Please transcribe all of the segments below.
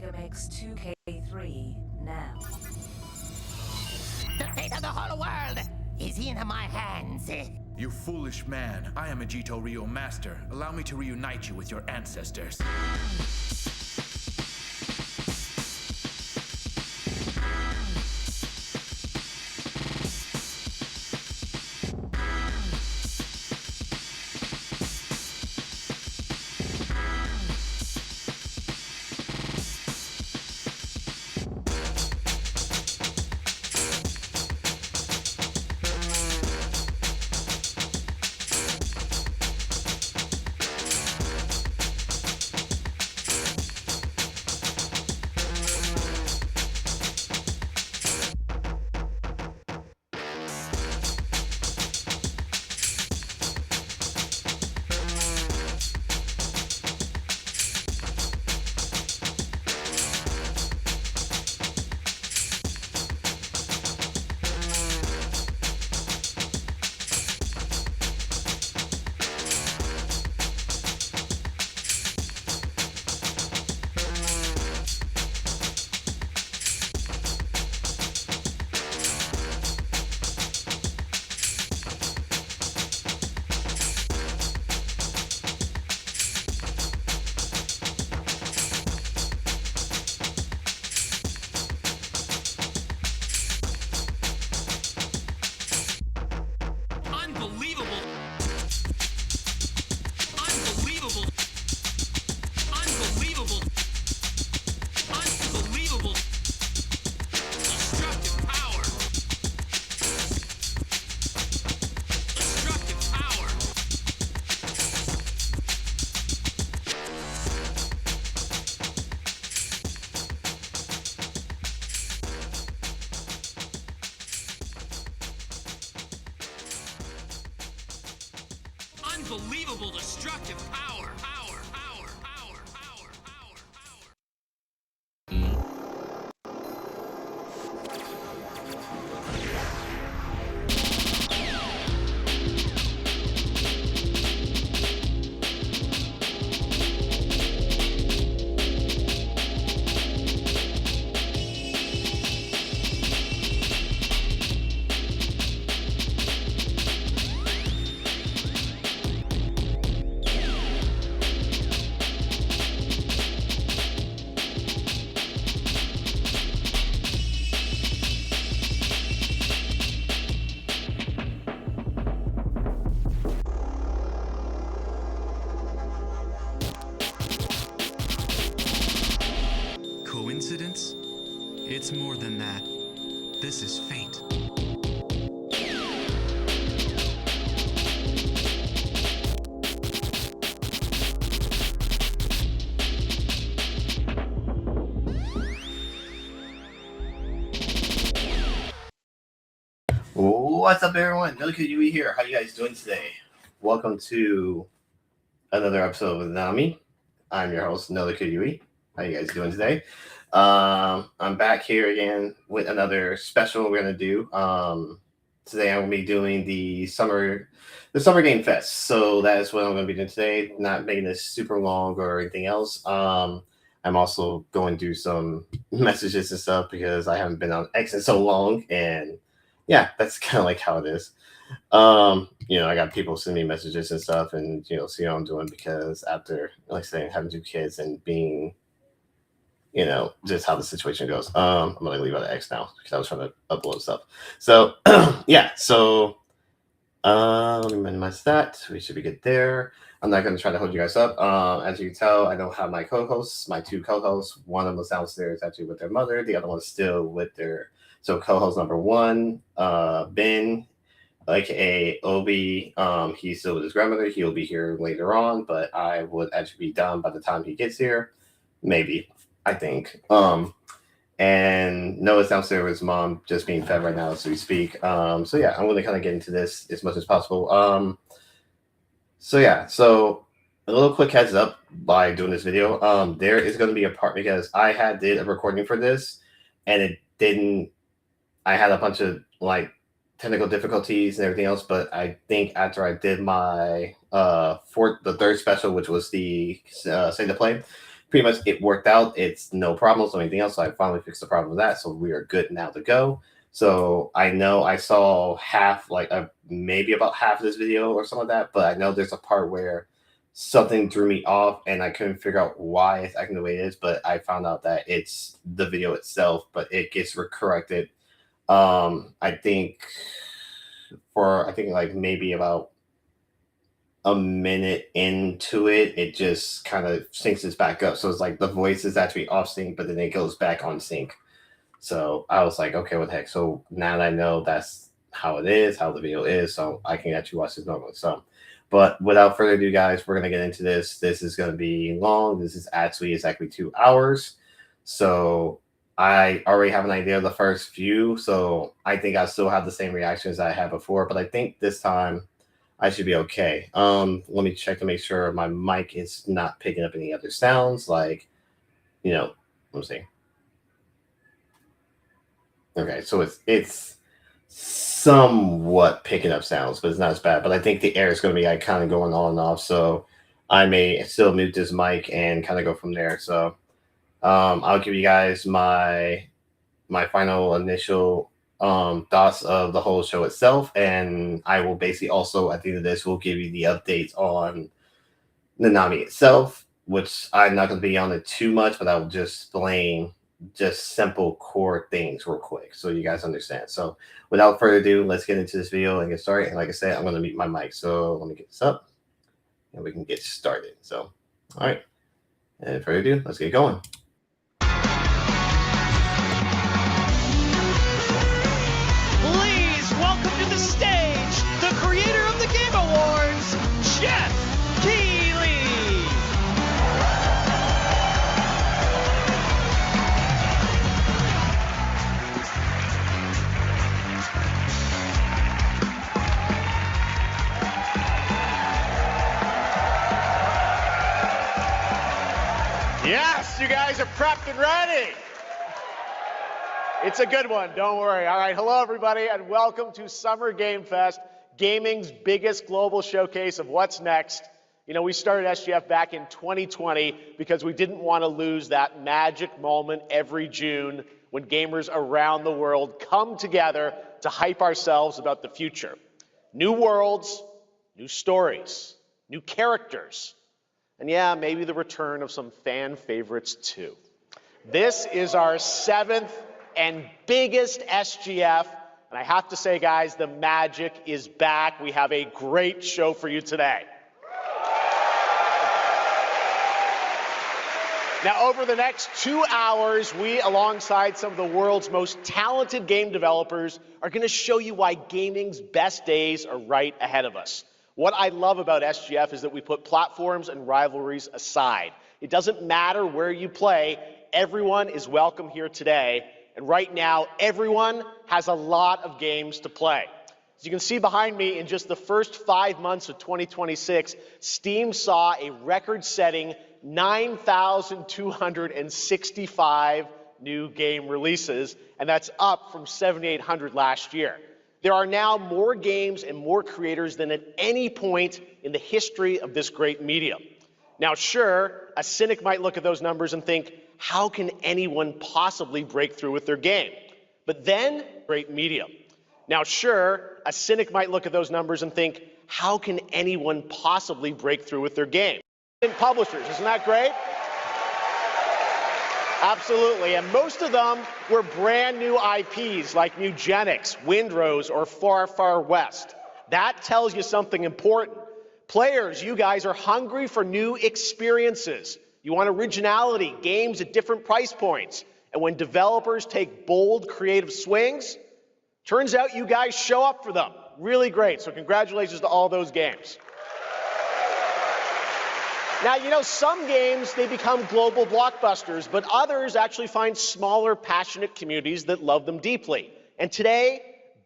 Megamix 2K3 now. The fate of the whole world is in my hands. You foolish man. I am a Jito Ryo master. Allow me to reunite you with your ancestors. Unbelievable destructive power. Coincidence? It's more than that. This is fate. What's up, everyone? Noonami here. How you guys doing today? Welcome to another episode of Noonami. I'm your host, Noonami. How you guys doing today? I'm back here again with another special we're gonna do. Today I'm gonna be doing the summer game fest. So that is what I'm gonna be doing today. Not making this super long or anything else. I'm also going to do some messages and stuff because I haven't been on X in so long, and yeah, that's kind of like how it is. I got people sending me messages and stuff, and see how I'm doing because after, like I say, having 2 kids and being, just how the situation goes. I'm gonna leave out of X now because I was trying to upload stuff. So yeah, so let me minimize that. We should be good there. I'm not gonna try to hold you guys up. As you can tell, I don't have my co-hosts, my 2 co-hosts. One of them was downstairs actually with their mother. The other one's still with their co-host number 1, Ben, aka Obi. He's still with his grandmother. He'll be here later on, but I would actually be done by the time he gets here. Maybe, I think. And Noah's downstairs with his mom, just being fed right now as we speak. So yeah, I'm gonna kind of get into this as much as possible. So a little quick heads up by doing this video. There is going to be a part because I did a recording for this, and it didn't. I had a bunch of technical difficulties and everything else, but I think after I did my the 3rd special, which was the Say to Play, pretty much it worked out. It's no problems or anything else. So I finally fixed the problem with that. So we are good now to go. So I know I saw half, like maybe about half of this video or something like that, but I know there's a part where something threw me off and I couldn't figure out why it's acting the way it is, but I found out that it's the video itself, but it gets corrected. I think like maybe about a minute into it, it just kind of syncs this back up. So it's like the voice is actually off sync, but then it goes back on sync. So I was like, okay, what the heck? So now that I know that's how it is, how the video is, so I can actually watch this normally. So, but without further ado, guys, we're gonna get into this. This is gonna be long. This is actually exactly 2 hours. So I already have an idea of the first few. So I think I still have the same reactions I had before, but I think this time I should be okay. Let me check to make sure my mic is not picking up any other sounds, like, let me see. Okay, so it's somewhat picking up sounds, but it's not as bad. But I think the air is going to be like kind of going on and off, so I may still mute this mic and kind of go from there. So I'll give you guys my final initial thoughts of the whole show itself, and I will basically also at the end of this will give you the updates on Noonami itself, which I'm not going to be on it too much, but I will just explain just simple core things real quick so you guys understand. So without further ado, let's get into this video and get started. And like I said, I'm going to mute my mic. So let me get this up and we can get started. So, all right. And without further ado, let's get going. Please welcome to the stage the creator of the Game Awards, Jeff Keighley. Yes, you guys are prepped and ready. It's a good one, don't worry. All right, hello everybody, and welcome to Summer Game Fest, gaming's biggest global showcase of what's next. We started SGF back in 2020 because we didn't want to lose that magic moment every June when gamers around the world come together to hype ourselves about the future. New worlds, new stories, new characters, and yeah, maybe the return of some fan favorites too. This is our 7th and biggest SGF, and I have to say, guys, the magic is back. We have a great show for you today. Now, over the next 2 hours, we, alongside some of the world's most talented game developers, are going to show you why gaming's best days are right ahead of us. What I love about SGF is that we put platforms and rivalries aside. It doesn't matter where you play, everyone is welcome here today. And right now, everyone has a lot of games to play. As you can see behind me, in just the first 5 months of 2026, Steam saw a record-setting 9,265 new game releases, and that's up from 7,800 last year. There are now more games and more creators than at any point in the history of this great medium. Now, sure, a cynic might look at those numbers and think, how can anyone possibly break through with their game? But then, great medium. Now, sure, a cynic might look at those numbers and think, how can anyone possibly break through with their game? Publishers, isn't that great? Absolutely, and most of them were brand new IPs like Nugenics, Windrose, or Far Far West. That tells you something important. Players, you guys are hungry for new experiences. You want originality, games at different price points. And when developers take bold, creative swings, turns out you guys show up for them. Really great, so congratulations to all those games. Now, some games, they become global blockbusters, but others actually find smaller, passionate communities that love them deeply. And today,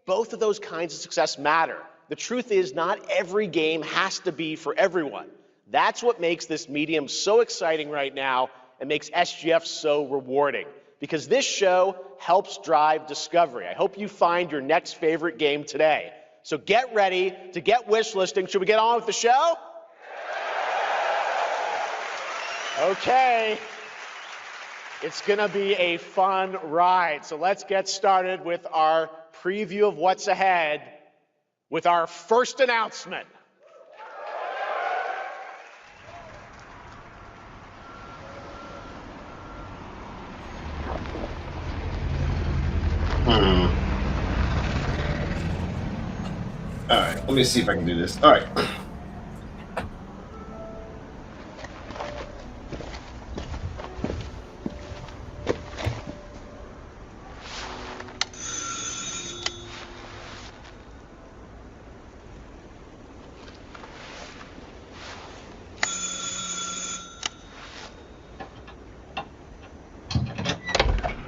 both of those kinds of success matter. The truth is, not every game has to be for everyone. That's what makes this medium so exciting right now and makes SGF so rewarding, because this show helps drive discovery. I hope you find your next favorite game today. So get ready to get wishlisting. Should we get on with the show? Okay, It's going to be a fun ride. So let's get started with our preview of what's ahead with our first announcement. All right, let me see if I can do this. All right.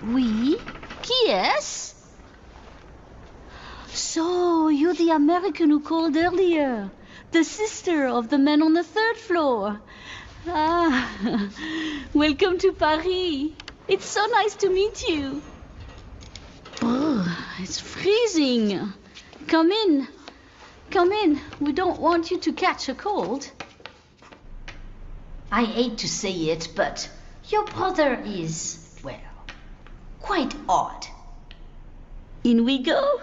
Oui? Qui est-ce? So, you're the American who called earlier. The sister of the man on the third floor. Ah, welcome to Paris. It's so nice to meet you. Oh, it's freezing. Come in. Come in. We don't want you to catch a cold. I hate to say it, but your brother is, well, quite odd. In we go.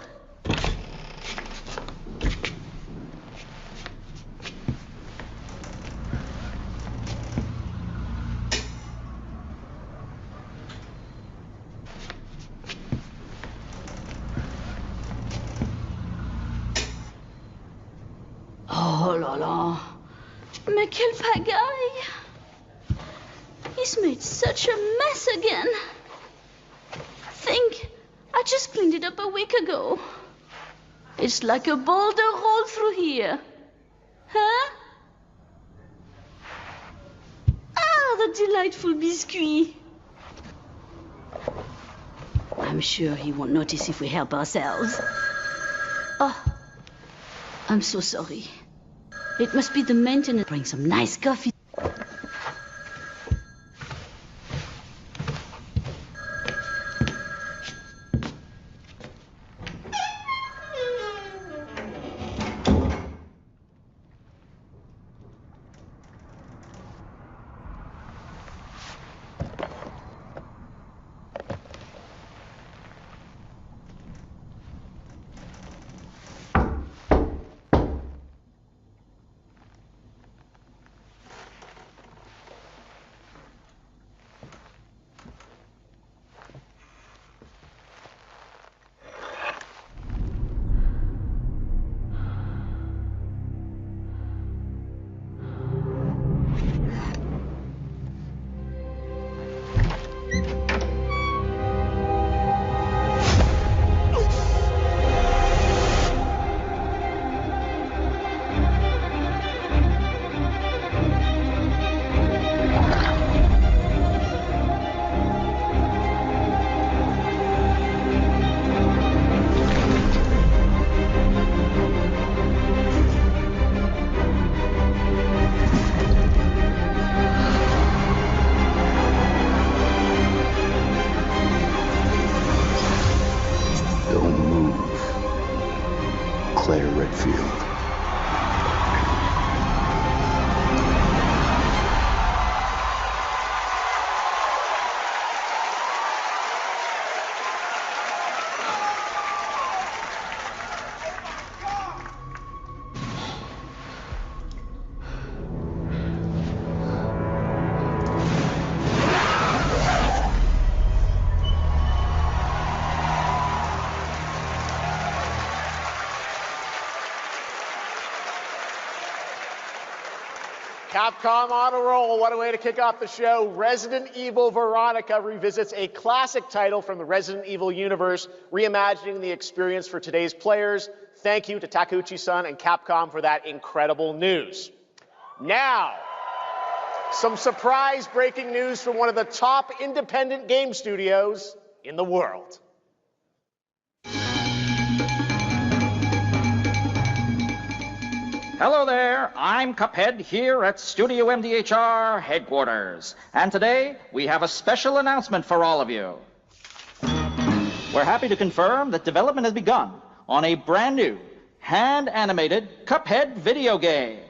Oh là là. Mais quelle pagaille. He's made such a mess again. Think, I just cleaned it up a week ago. It's like a boulder rolled through here. Huh? Ah, the delightful biscuit. I'm sure he won't notice if we help ourselves. Oh, I'm so sorry. It must be the maintenance. Bring some nice coffee. Capcom on a roll. What a way to kick off the show. Resident Evil Veronica revisits a classic title from the Resident Evil universe, reimagining the experience for today's players. Thank you to Takeuchi-san and Capcom for that incredible news. Now, some surprise breaking news from one of the top independent game studios in the world. Hello there, I'm Cuphead here at Studio MDHR headquarters. And today, we have a special announcement for all of you. We're happy to confirm that development has begun on a brand new, hand-animated Cuphead video game.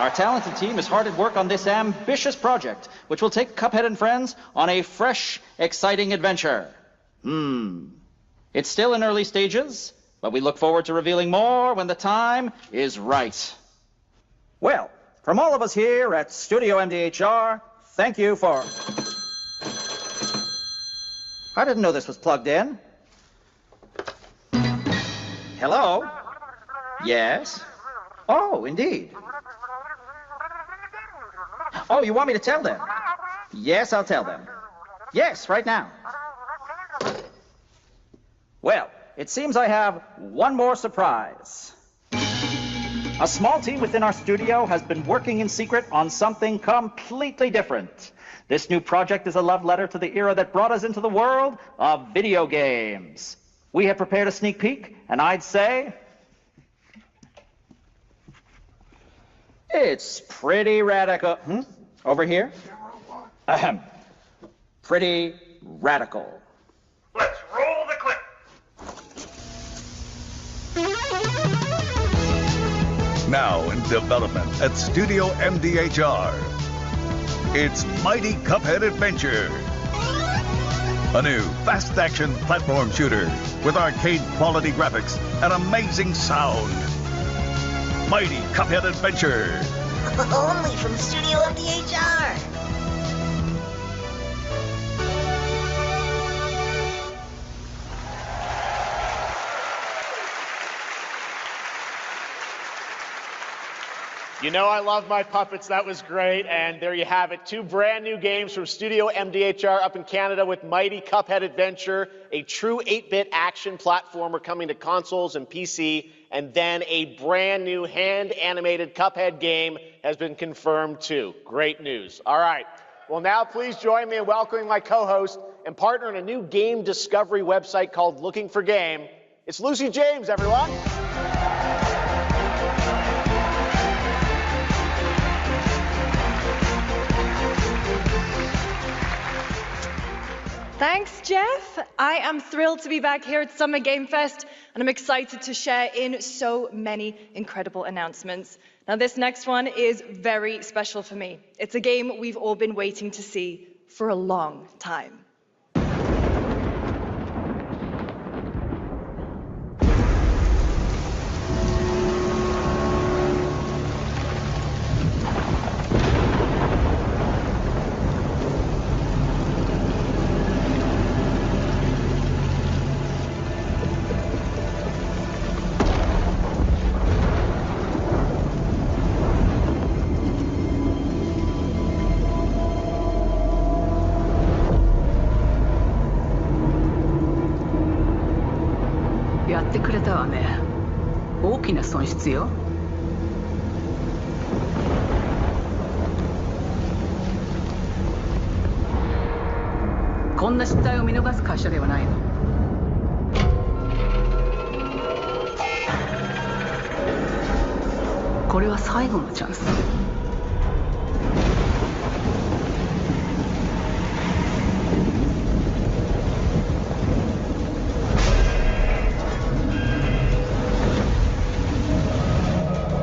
Our talented team is hard at work on this ambitious project, which will take Cuphead and friends on a fresh, exciting adventure. It's still in early stages, but we look forward to revealing more when the time is right. Well, from all of us here at Studio MDHR, thank you for... I didn't know this was plugged in. Hello? Yes? Oh, indeed. Oh, you want me to tell them? Yes, I'll tell them. Yes, right now. Well, it seems I have one more surprise. A small team within our studio has been working in secret on something completely different. This new project is a love letter to the era that brought us into the world of video games. We have prepared a sneak peek, and I'd say... it's pretty radical. Over here? Ahem. Pretty radical. Let's roll the clip. Now in development at Studio MDHR. It's Mighty Cuphead Adventure. A new fast-action platform shooter with arcade-quality graphics and amazing sound. Mighty Cuphead Adventure. Only from Studio MDHR. You know I love my puppets. That was great. And there you have it. 2 brand new games from Studio MDHR up in Canada with Mighty Cuphead Adventure, a true 8-bit action platformer coming to consoles and PC, and then a brand new hand-animated Cuphead game has been confirmed too. Great news. All right. Well, now please join me in welcoming my co-host and partner in a new game discovery website called Looking for Game. It's Lucy James, everyone. Thanks, Jeff. I am thrilled to be back here at Summer Game Fest, and I'm excited to share in so many incredible announcements. Now, this next one is very special for me. It's a game we've all been waiting to see for a long time.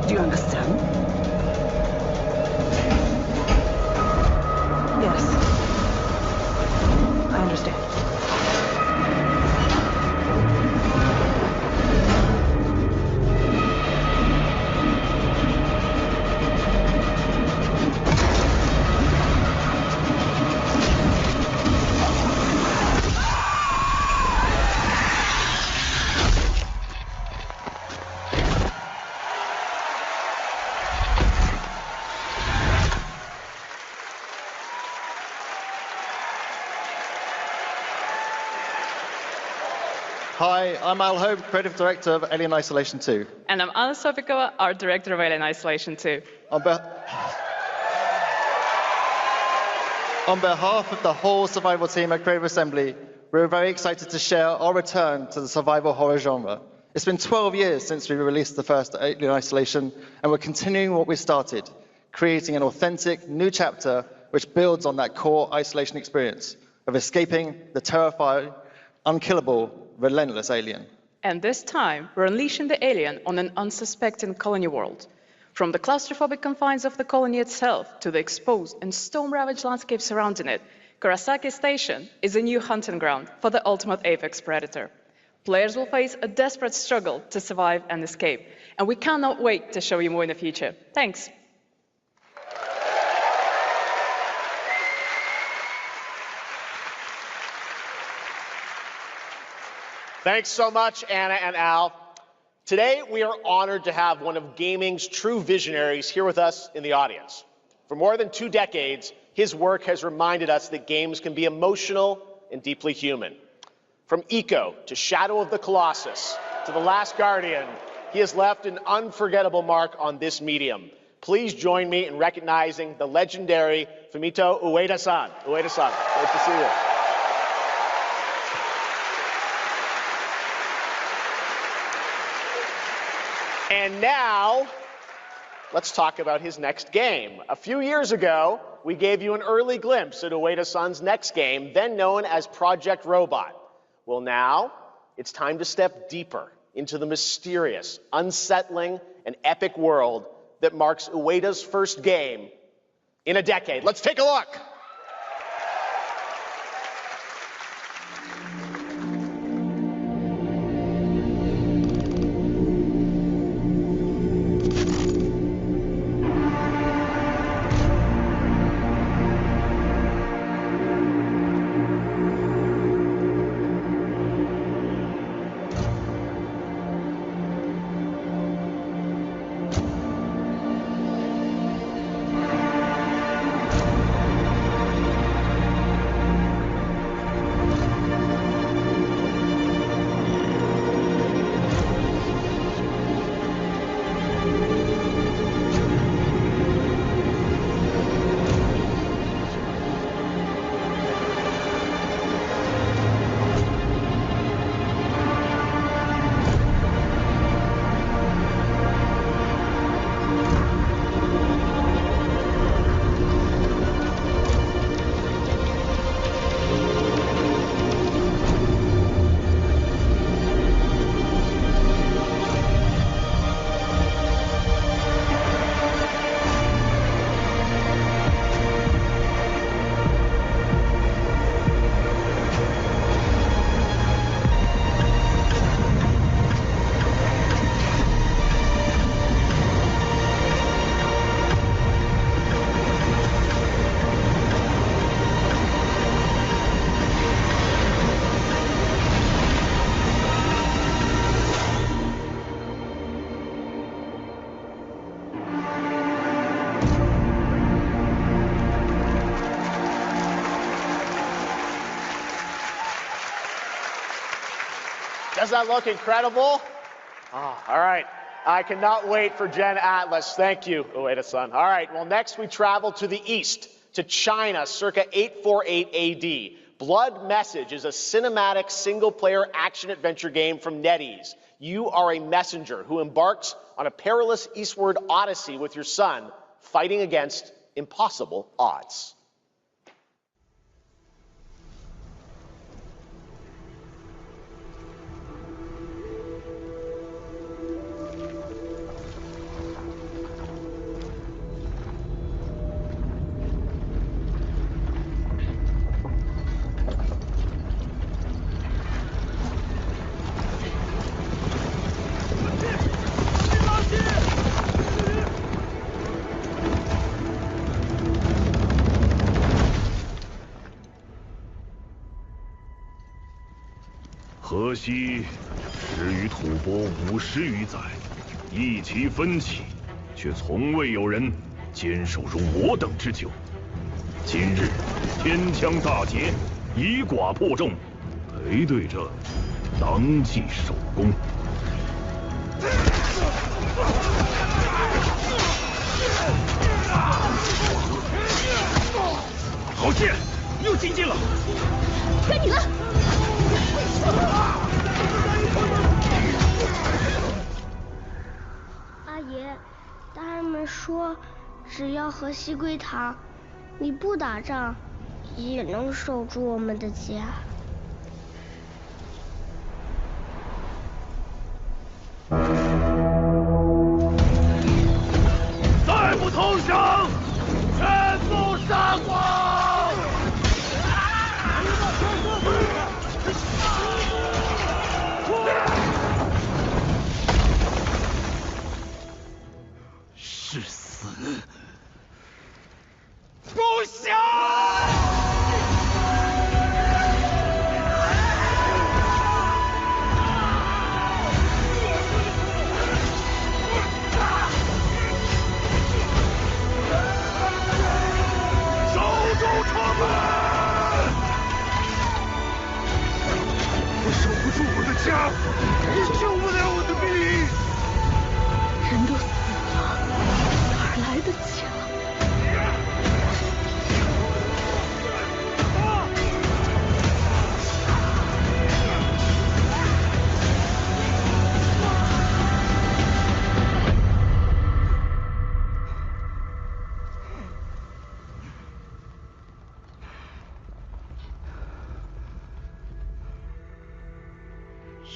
Do you understand? Yes. I understand. Hi, I'm Al Hope, Creative Director of Alien Isolation 2. And I'm Anna Sofikova, Art Director of Alien Isolation 2. On behalf of the whole survival team at Creative Assembly, we're very excited to share our return to the survival horror genre. It's been 12 years since we released the first Alien Isolation, and we're continuing what we started, creating an authentic new chapter which builds on that core isolation experience of escaping the terrifying, unkillable, relentless alien. And this time, we're unleashing the alien on an unsuspecting colony world. From the claustrophobic confines of the colony itself to the exposed and storm-ravaged landscape surrounding it, Kurosaki Station is a new hunting ground for the ultimate apex predator. Players will face a desperate struggle to survive and escape, and we cannot wait to show you more in the future. Thanks. Thanks so much, Anna and Al. Today, we are honored to have one of gaming's true visionaries here with us in the audience. For more than 2 decades, his work has reminded us that games can be emotional and deeply human. From Eco to Shadow of the Colossus to The Last Guardian, he has left an unforgettable mark on this medium. Please join me in recognizing the legendary Fumito Ueda-san. Ueda-san, nice to see you. And now, let's talk about his next game. A few years ago, we gave you an early glimpse at Ueda-san's next game, then known as Project Robot. Well, now, it's time to step deeper into the mysterious, unsettling, and epic world that marks Ueda's first game in a decade. Let's take a look. Does that look incredible? Oh, all right. I cannot wait for Gen Atlas. Thank you, Ueda-san. All right, well, next we travel to the east, to China, circa 848 AD. Blood Message is a cinematic single-player action-adventure game from NetEase. You are a messenger who embarks on a perilous eastward odyssey with your son, fighting against impossible odds.河西始于吐蕃50余载，一齐分起，却从未有人坚守如我等之久。今日天枪大捷，以寡破众，陪对着当即首功。好剑，又进进了，该你了。 阿爷，大人们说，只要河西归唐，你不打仗，也能守住我们的家。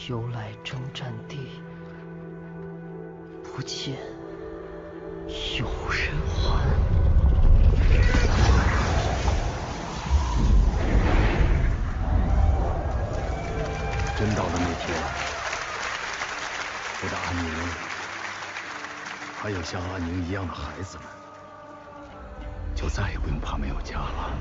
由来征战地，不见有人还。真到了那天，我的安宁，还有像安宁一样的孩子们，就再也不用怕没有家了。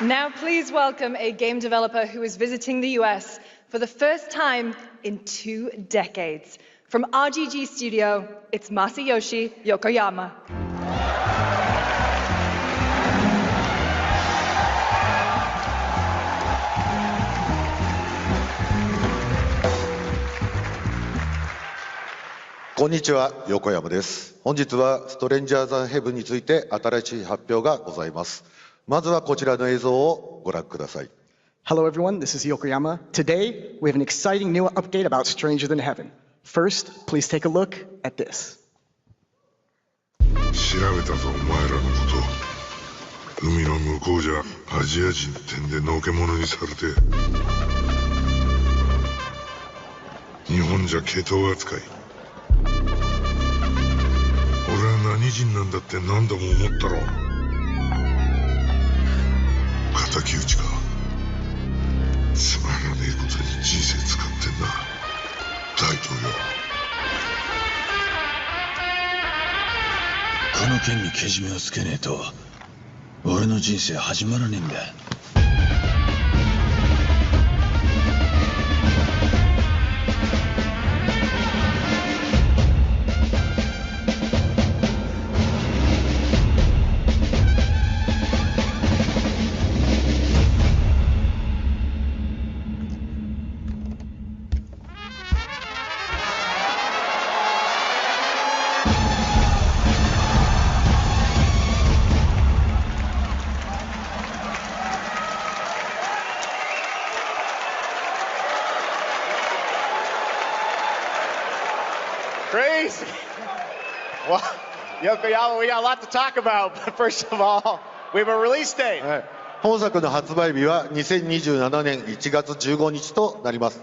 Now please welcome a game developer who is visiting the US for the first time in 2 decades. From RGG Studio, it's Masayoshi Yokoyama. こんにちは、横山です。本日はストレンジャーズ・ヘブンについて新しい発表がございます。まずはこちらの映像をご覧ください。Hello everyone, this is Yokoyama. Today, we have an exciting new update about Stranger Than Heaven. First, please take a look at this. 調べたぞ、お前らのこと。海の向こうじゃアジア人ってんでのけ者にされて、日本じゃ毛頭扱い。俺は何人なんだって何度も思ったろ。敵討ちか。つまらねえことに人生使ってんな、大統領。この件にけじめをつけねえと俺の人生始まらねえんだ。Crazy. Well, Yokoyama, we got a lot to talk about, but first of all, we have a release date. 本作の発売日は2027年1月15日となります。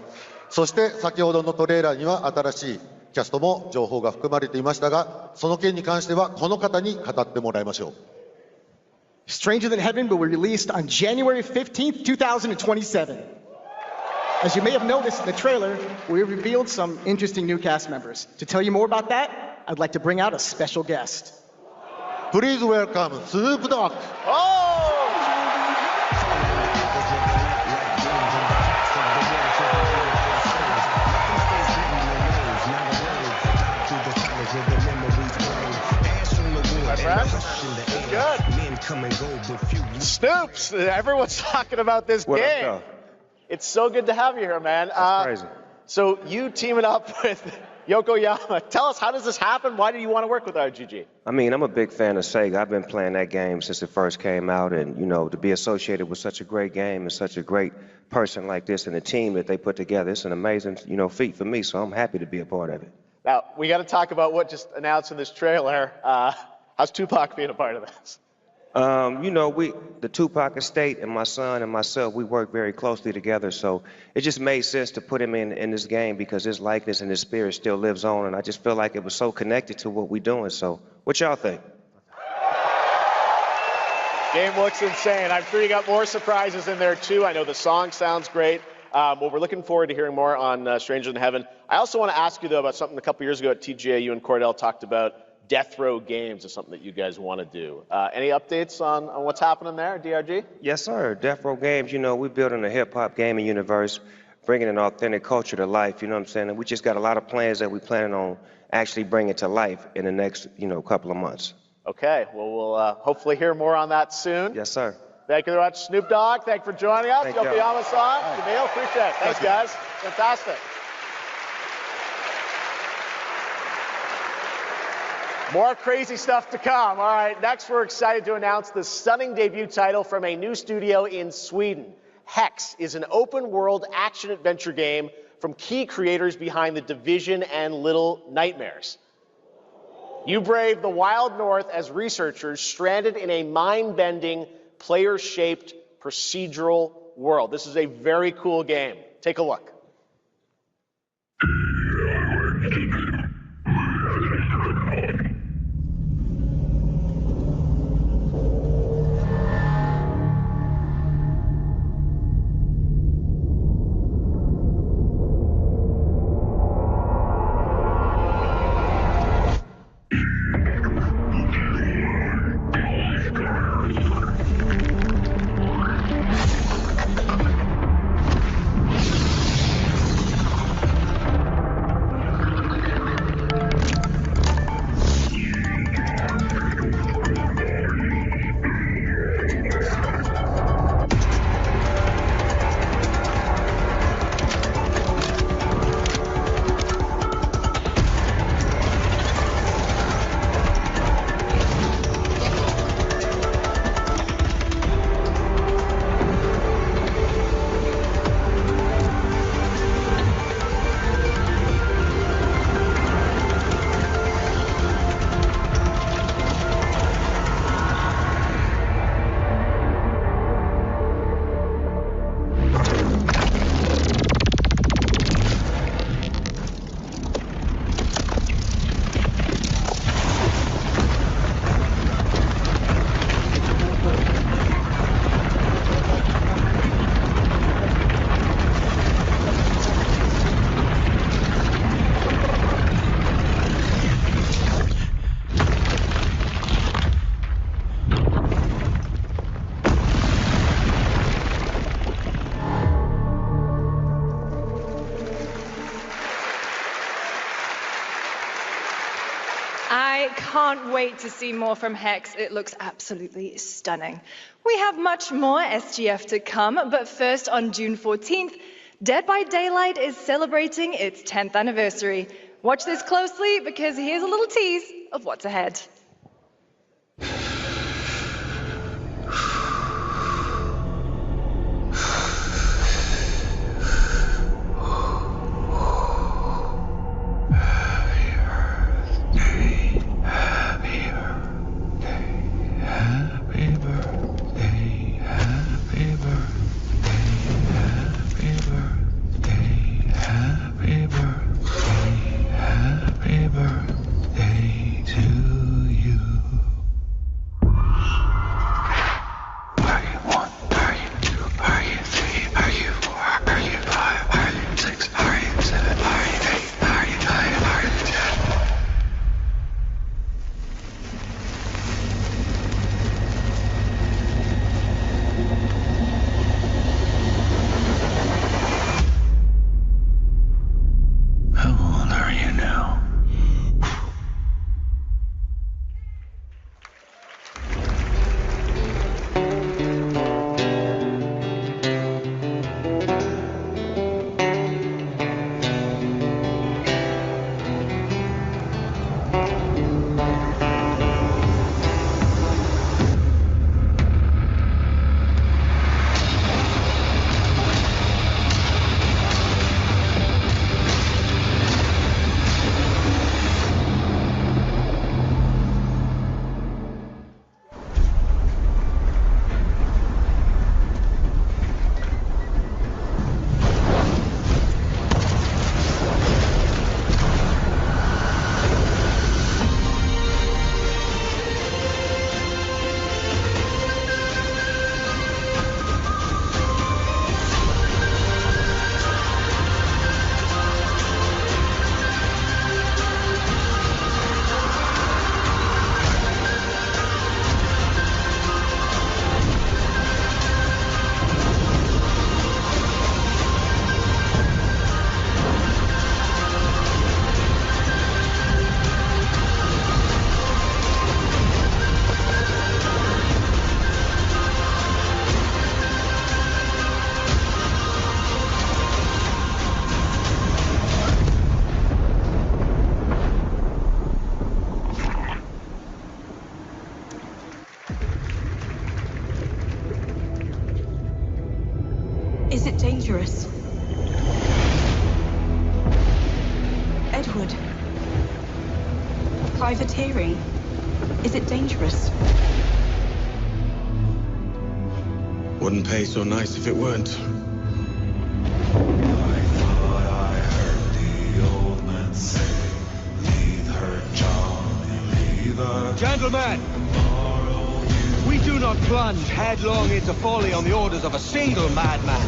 そして先ほどのトレーラーには新しいキャストも情報が含まれていましたが、その件に関してはこの方に語ってもらいましょう。Stranger Than Heaven will be released on January 15th, 2027. As you may have noticed in the trailer, we revealed some interesting new cast members. To tell you more about that, I'd like to bring out a special guest. Please welcome Snoop Dogg. Good. Snoops, everyone's talking about this game. It's so good to have you here, man. That's crazy. So you teaming up with Yokoyama. Tell us, how does this happen? Why do you want to work with RGG? I mean, I'm a big fan of Sega. I've been playing that game since it first came out, and you know, to be associated with such a great game and such a great person like this and the team that they put together, it's an amazing, you know, feat for me. So I'm happy to be a part of it. Now we got to talk about what just announced in this trailer. How's Tupac being a part of this? You know, the Tupac estate and my son and myself, we work very closely together. So it just made sense to put him in this game because his likeness and his spirit still lives on. And I just feel like it was so connected to what we're doing. So what y'all think? Game looks insane. I'm sure you got more surprises in there too. I know the song sounds great. Well, we're looking forward to hearing more on Stranger Than Heaven. I also want to ask you though about something a couple years ago at TGA, you and Cordell talked about. Death Row Games is something that you guys want to do. Any updates on what's happening there, DRG? Yes, sir. Death Row Games, you know, we're building a hip-hop gaming universe, bringing an authentic culture to life, you know what I'm saying? And we just got a lot of plans that we're planning on actually bringing to life in the next, you know, couple of months. Okay, well, we'll hopefully hear more on that soon. Yes, sir. Thank you very much, Snoop Dogg. Thank you for joining us. Yokoyama-san, Jamil, appreciate it. Thanks, guys. Fantastic. More crazy stuff to come. All right, next we're excited to announce the stunning debut title from a new studio in Sweden. Hex is an open-world action-adventure game from key creators behind The Division and Little Nightmares. You brave the wild north as researchers stranded in a mind-bending, player-shaped procedural world. This is a very cool game. Take a look. I can't wait to see more from Hex. It looks absolutely stunning. We have much more SGF to come, but first on June 14th, Dead by Daylight is celebrating its 10th anniversary. Watch this closely because here's a little tease of what's ahead. Happy birthday to Is it dangerous? Edward. Privateering. Is it dangerous? Wouldn't pay so nice if it weren't. Gentlemen, we do not plunge headlong into folly on the orders of a single madman,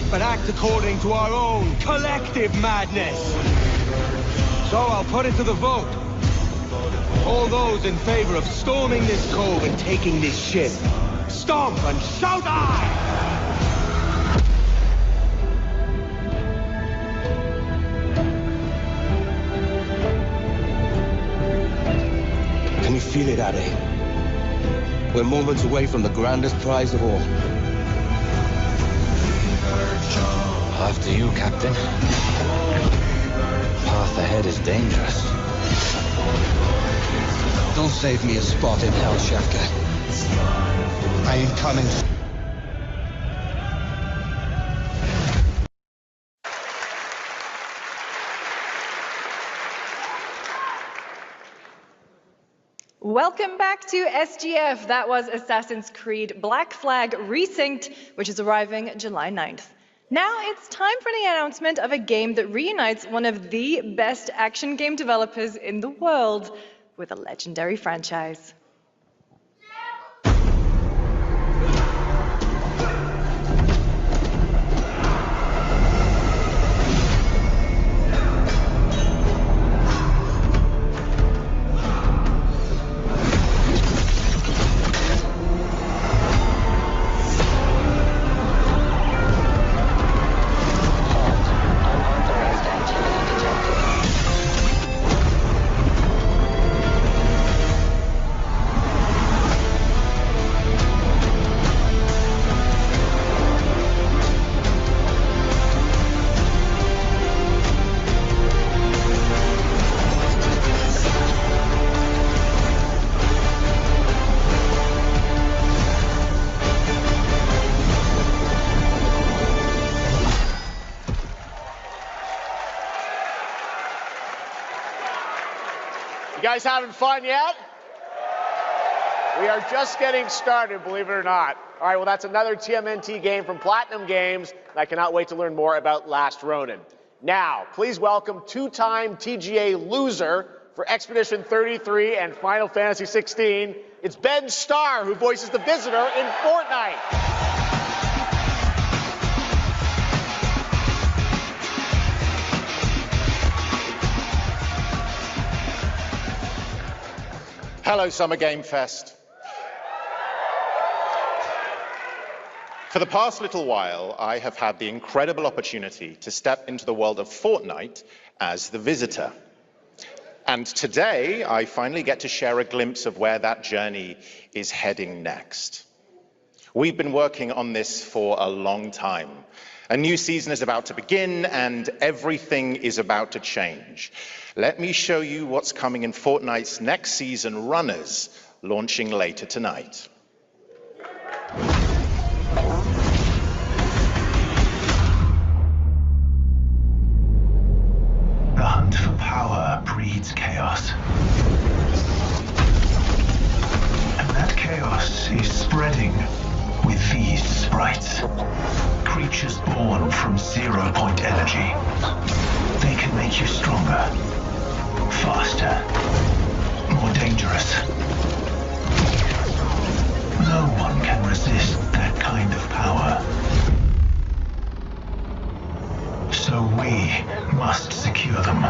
but act according to our own collective madness. So I'll put it to the vote. All those in favor of storming this cove and taking this ship, stomp and shout aye! Can you feel it, Addy? We're moments away from the grandest prize of all. After you, Captain. Path ahead is dangerous. Don't save me a spot in hell, Shefka. I ain't coming. Welcome back to SGF. That was Assassin's Creed Black Flag Resynced, which is arriving July 9th. Now it's time for the announcement of a game that reunites one of the best action game developers in the world with a legendary franchise. You guys having fun yet? We are just getting started, believe it or not. All right, well, that's another TMNT game from Platinum Games, and I cannot wait to learn more about Last Ronin. Now, please welcome two-time TGA loser for Expedition 33 and Final Fantasy 16. It's Ben Starr, who voices the Visitor in Fortnite. Hello, Summer Game Fest. For the past little while, I have had the incredible opportunity to step into the world of Fortnite as the Visitor. And today, I finally get to share a glimpse of where that journey is heading next. We've been working on this for a long time. A new season is about to begin, and everything is about to change. Let me show you what's coming in Fortnite's next season, Runners, launching later tonight. The hunt for power breeds chaos. And that chaos is spreading with these sprites. Creatures born from 0-point energy. They can make you stronger, faster, more dangerous. No one can resist that kind of power. So we must secure them.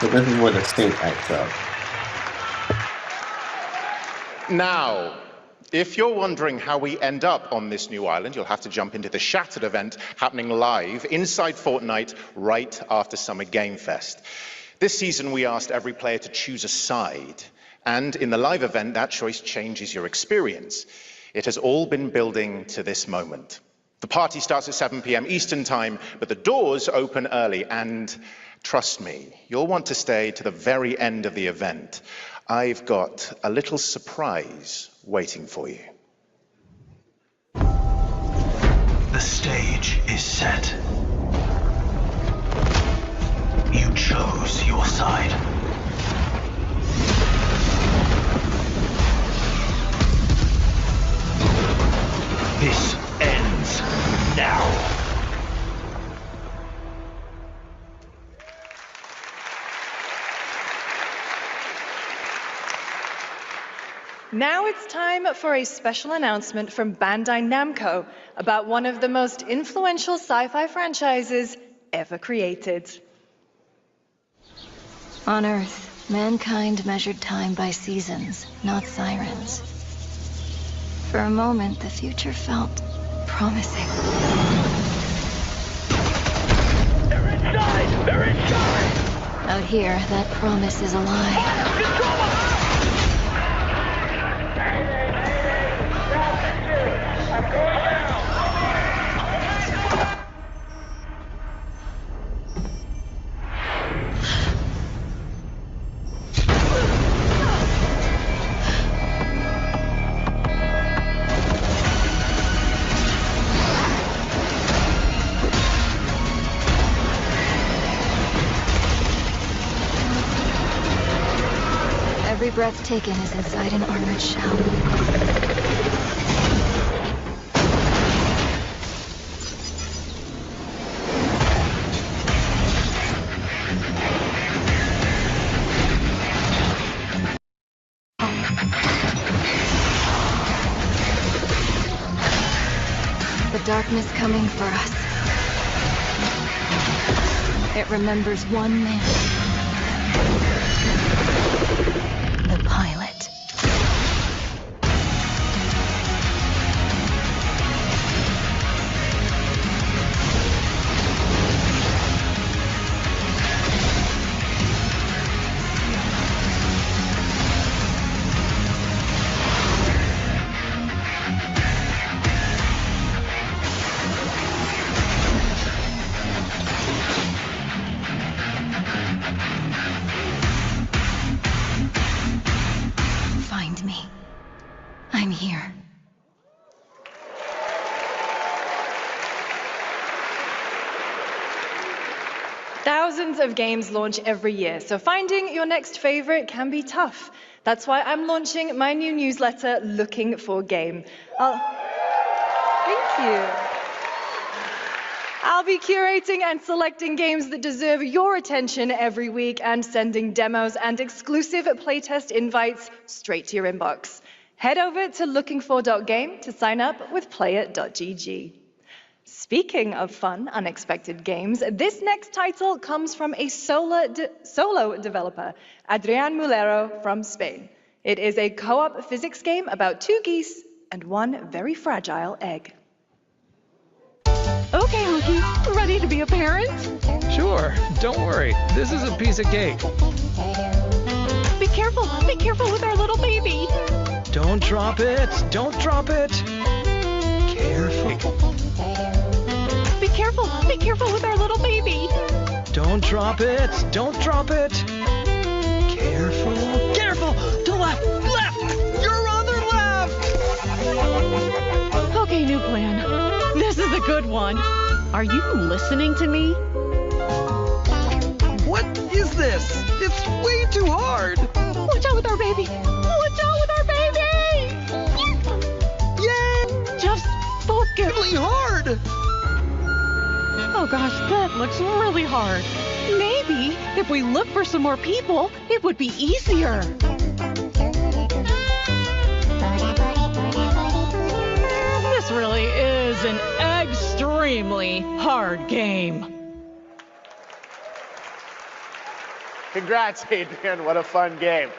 So this is where the sync acts up. Now, if you're wondering how we end up on this new island, you'll have to jump into the Shattered event happening live inside Fortnite right after Summer Game Fest. This season, we asked every player to choose a side. And in the live event, that choice changes your experience. It has all been building to this moment. The party starts at 7 p.m. Eastern Time, but the doors open early. And trust me, you'll want to stay to the very end of the event. I've got a little surprise waiting for you. The stage is set. You chose your side. This ends now. Now it's time for a special announcement from Bandai Namco about one of the most influential sci-fi franchises ever created. On Earth, mankind measured time by seasons, not sirens. For a moment, the future felt promising. They're inside! They're inside! Out here, that promise is a lie. Every breath taken is inside an armored shell. The darkness coming for us. It remembers one man. The pilot. Find me. I'm here. Thousands of games launch every year, so finding your next favorite can be tough. That's why I'm launching my new newsletter, Looking for Game. Thank you. I'll be curating and selecting games that deserve your attention every week and sending demos and exclusive playtest invites straight to your inbox. Head over to lookingfor.game to sign up with player.gg. Speaking of fun, unexpected games, this next title comes from a solo developer, Adrián Mulero from Spain. It is a co-op physics game about two geese and one very fragile egg. Okay, Hookie, ready to be a parent? Sure, don't worry. This is a piece of cake. Be careful with our little baby. Don't drop it, don't drop it. Careful. Be careful with our little baby. Don't drop it, don't drop it. Careful, careful, to left, your other left. Okay, new plan. This is a good one. Are you listening to me? What is this? It's way too hard. Watch out with our baby. Watch out with our baby. Yay! Just focus. Really hard. Oh gosh, that looks really hard. Maybe if we look for some more people, it would be easier. This really is an extremely hard game. Congrats, Adrian. What a fun game.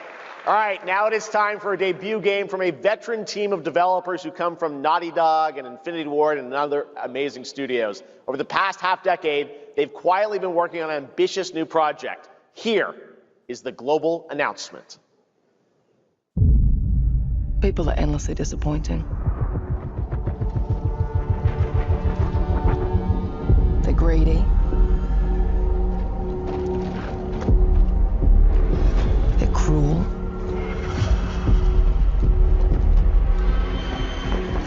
All right, now it is time for a debut game from a veteran team of developers who come from Naughty Dog and Infinity Ward and other amazing studios. Over the past half-decade, they've quietly been working on an ambitious new project. Here is the global announcement. People are endlessly disappointing. They're greedy. They're cruel.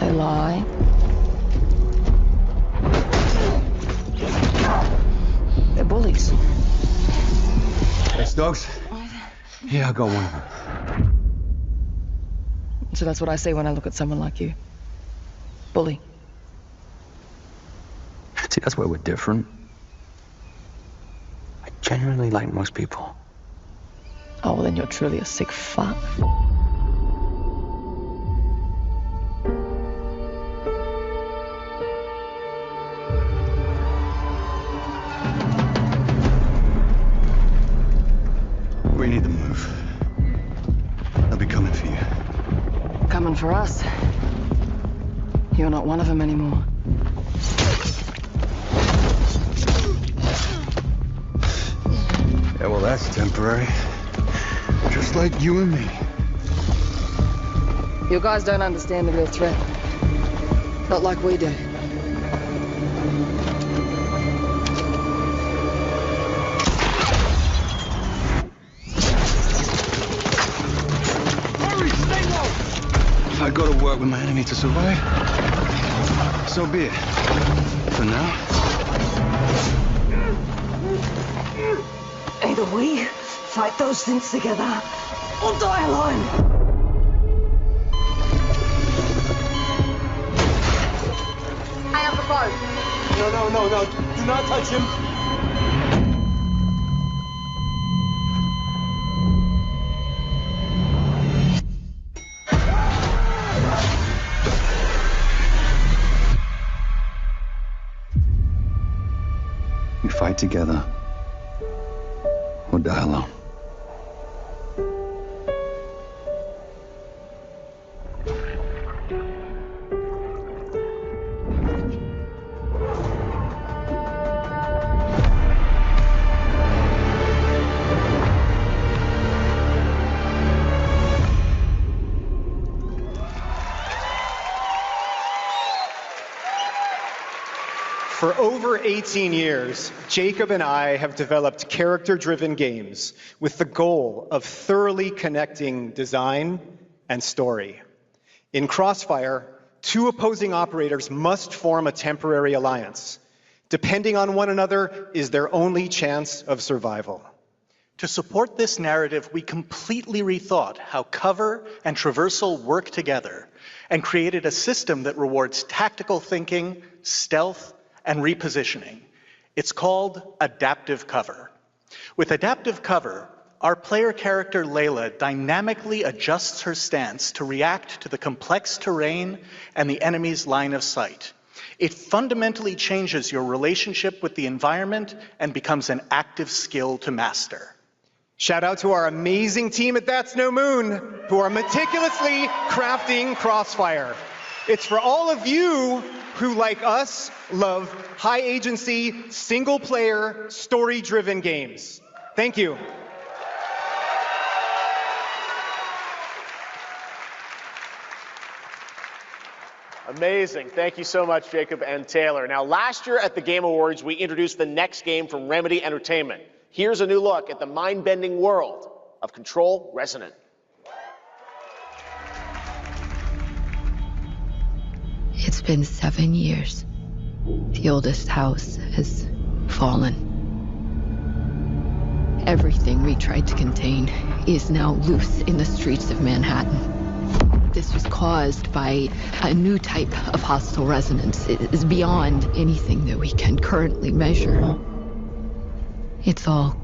They lie. They're bullies. Hey, Stokes? Yeah, I got one of them. So that's what I say when I look at someone like you. Bully. See, that's where we're different. I genuinely like most people. Oh, well, then you're truly a sick fuck. We need to move. They'll be coming for you. Coming for us. You're not one of them anymore. Yeah, well, that's temporary. Just like you and me. You guys don't understand the real threat. Not like we do. If I go to work with my enemy to survive, so be it. For now. Either we fight those things together, or die alone. I have the phone. No. Do not touch him. We fight together, or die alone. For over 18 years, Jacob and I have developed character-driven games with the goal of thoroughly connecting design and story. In Crossfire, two opposing operators must form a temporary alliance. Depending on one another is their only chance of survival. To support this narrative, we completely rethought how cover and traversal work together and created a system that rewards tactical thinking, stealth, and repositioning. It's called Adaptive Cover. With Adaptive Cover, our player character Layla dynamically adjusts her stance to react to the complex terrain and the enemy's line of sight. It fundamentally changes your relationship with the environment and becomes an active skill to master. Shout out to our amazing team at That's No Moon, who are meticulously crafting Crossfire. It's for all of you who, like us, love high-agency, single-player, story-driven games. Thank you. Amazing. Thank you so much, Jacob and Taylor. Now, last year at the Game Awards, we introduced the next game from Remedy Entertainment. Here's a new look at the mind-bending world of Control Resonant. It's been 7 years. The oldest house has fallen. Everything we tried to contain is now loose in the streets of Manhattan. This was caused by a new type of hostile resonance. It is beyond anything that we can currently measure. It's all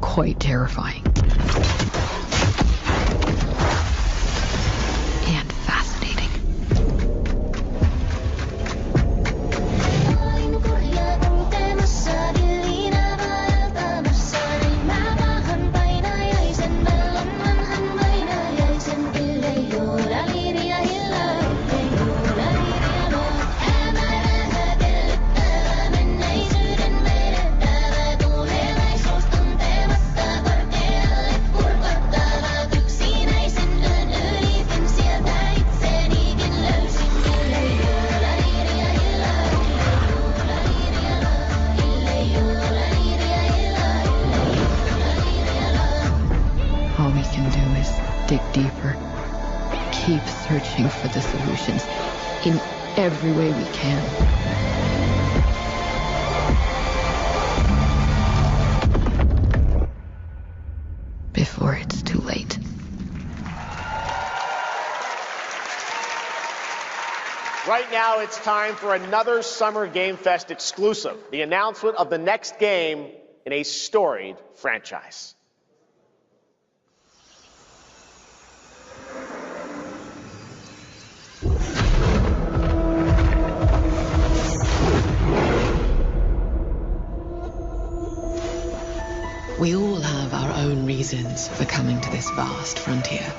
quite terrifying. And fascinating. keep searching for the solutions in every way we can. Before it's too late. Right now, it's time for another Summer Game Fest exclusive, the announcement of the next game in a storied franchise. We all have our own reasons for coming to this vast frontier.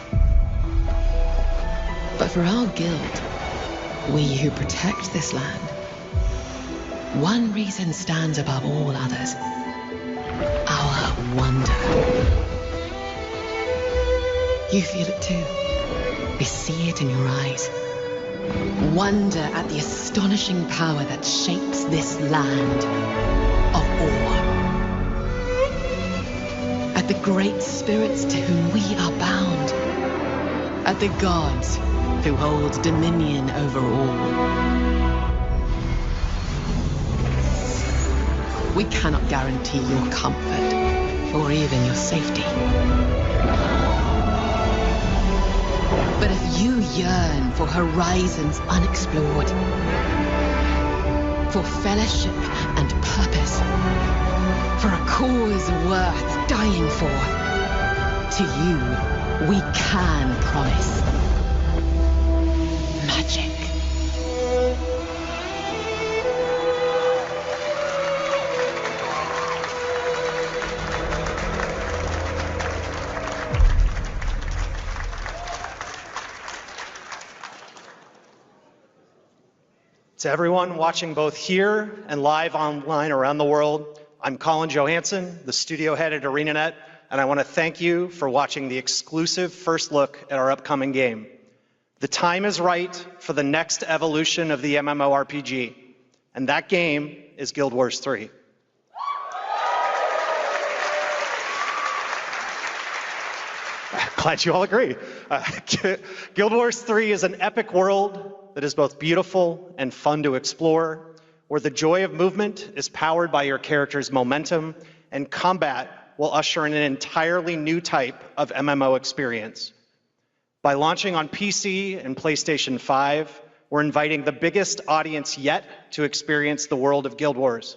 But for our guild, we who protect this land, one reason stands above all others: our wonder. You feel it too. We see it in your eyes. Wonder at the astonishing power that shapes this land of awe. At the great spirits to whom we are bound. At the gods who hold dominion over all. We cannot guarantee your comfort or even your safety. But if you yearn for horizons unexplored, for fellowship and purpose, for a cause worth dying for, to you, we can promise magic. To everyone watching both here and live online around the world, I'm Colin Johansson, the studio head at ArenaNet, and I want to thank you for watching the exclusive first look at our upcoming game. The time is right for the next evolution of the MMORPG, and that game is Guild Wars 3. Glad you all agree. Guild Wars 3 is an epic world that is both beautiful and fun to explore, where the joy of movement is powered by your character's momentum, and combat will usher in an entirely new type of MMO experience. By launching on PC and PlayStation 5, we're inviting the biggest audience yet to experience the world of Guild Wars.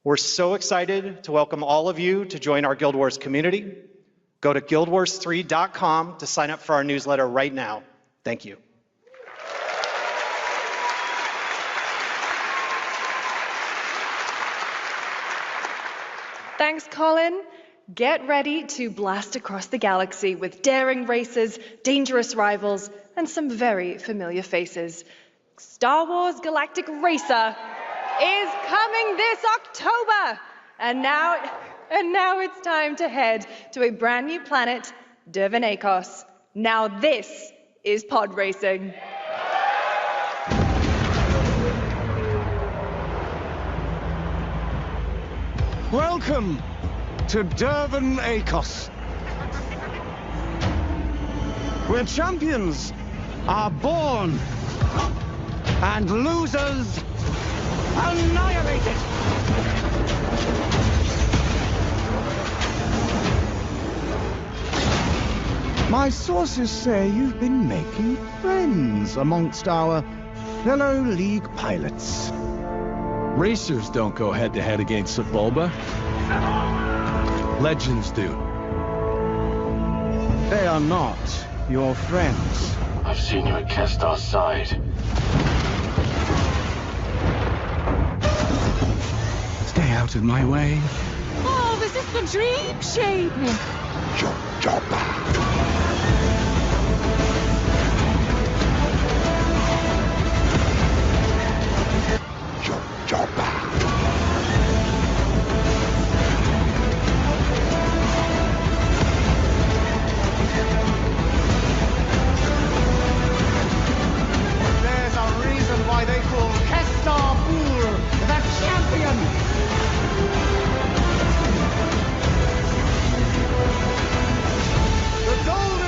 We're so excited to welcome all of you to join our Guild Wars community. Go to guildwars3.com to sign up for our newsletter right now. Thank you. Thanks, Colin. Get ready to blast across the galaxy with daring races, dangerous rivals, and some very familiar faces. Star Wars Galactic Racer is coming this October. And now it's time to head to a brand new planet, Dervanakos. Now this is pod racing. Welcome to Dervanakos, where champions are born and losers annihilated. My sources say you've been making friends amongst our fellow League pilots. Racers don't go head-to-head against Sebulba. Legends do. They are not your friends. I've seen you at Kestar's side. Stay out of my way. Oh, this is the dream shape! There's a reason why they call Kestar the champion. The golden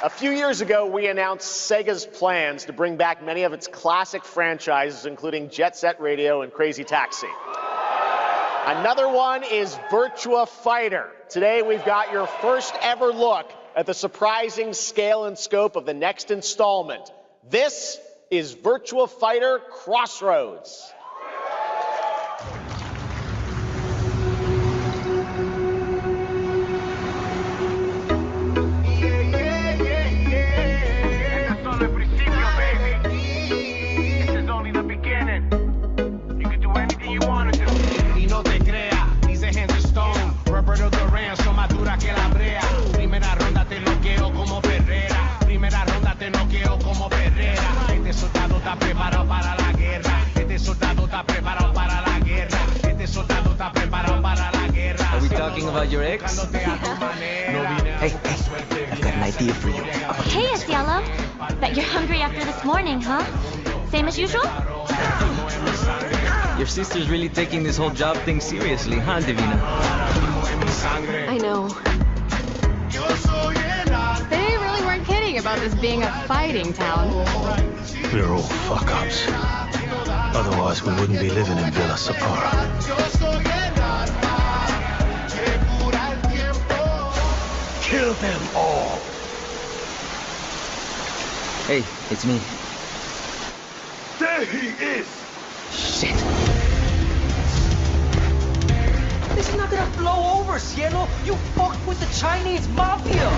A few years ago, we announced Sega's plans to bring back many of its classic franchises, including Jet Set Radio and Crazy Taxi. Another one is Virtua Fighter. Today, we've got your first ever look at the surprising scale and scope of the next installment. This is Virtua Fighter Crossroads. Are we talking about your ex? Hey, I've got an idea for you. Hey, it's Yellow. Bet you're hungry after this morning, huh? Same as usual? Your sister's really taking this whole job thing seriously, huh, Divina? I know. They really weren't kidding about this being a fighting town. We're all fuck-ups. Otherwise, we wouldn't be living in Villa Sapara. Kill them all! Hey, it's me. There he is! Shit. This is not gonna blow over, Cielo! You fucked with the Chinese mafia!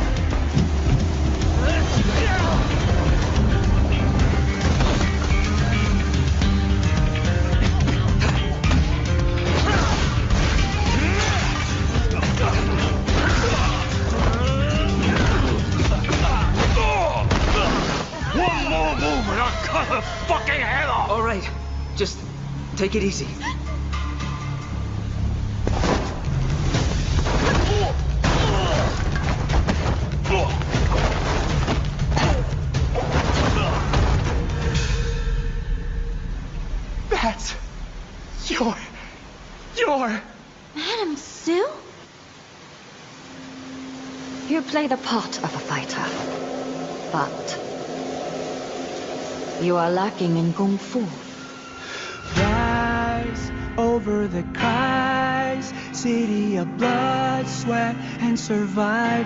One more move and I'll cut her fucking head off! All right, just take it easy. That's your... Madam Sue? You play the part of a fighter, but you are lacking in kung fu. Rise over the cries, city of blood, sweat, and survivors.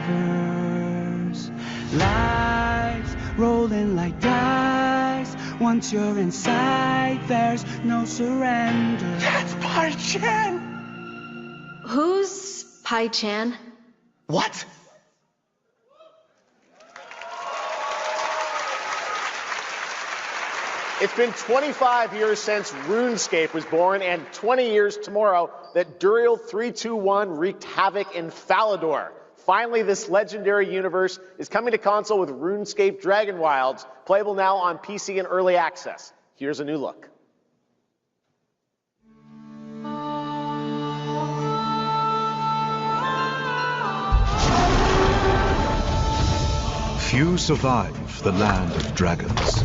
Lives rolling like dice. Once you're inside, there's no surrender. That's Pai Chan! Who's Pai Chan? What? It's been 25 years since RuneScape was born, and 20 years tomorrow that Duriel 321 wreaked havoc in Falador. Finally, this legendary universe is coming to console with RuneScape Dragon Wilds, playable now on PC in early access. Here's a new look. Few survive the land of dragons.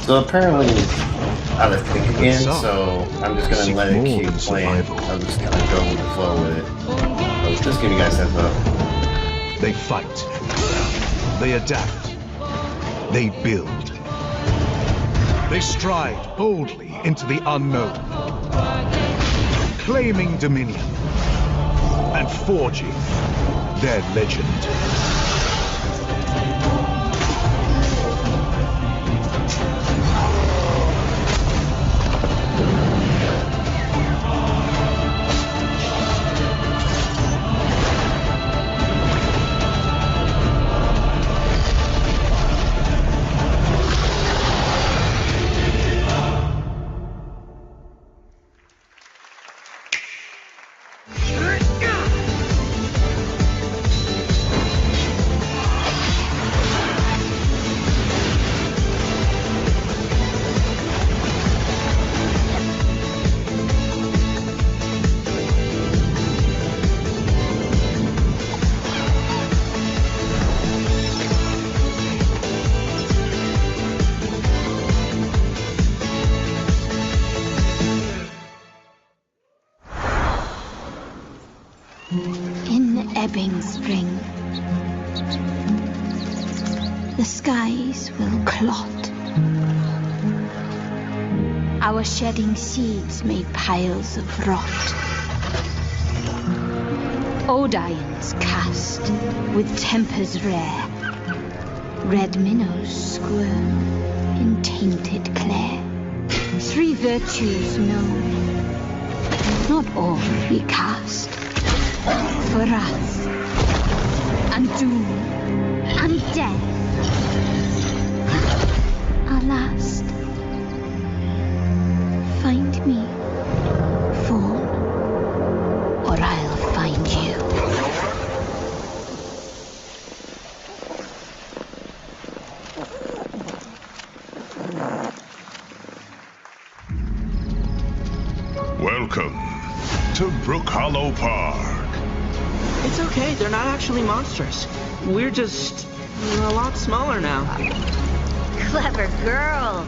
So apparently, I was thinking again, so I'm just gonna let it keep playing. I'll just kind of go with the flow with it. I was just giving you guys a heads up. They fight. They adapt. They build. They stride boldly into the unknown, claiming dominion and forging their legend. In ebbing spring, the skies will clot. Our shedding seeds made piles of rot. Odions cast with tempers rare. Red minnows squirm in tainted clay. Three virtues known, not all we cast. For wrath, and doom, and death, our last. Find me, Fawn, or I'll find you. Welcome to Brook Hollow Park. It's okay, they're not actually monsters. We're just a lot smaller now. Clever girl.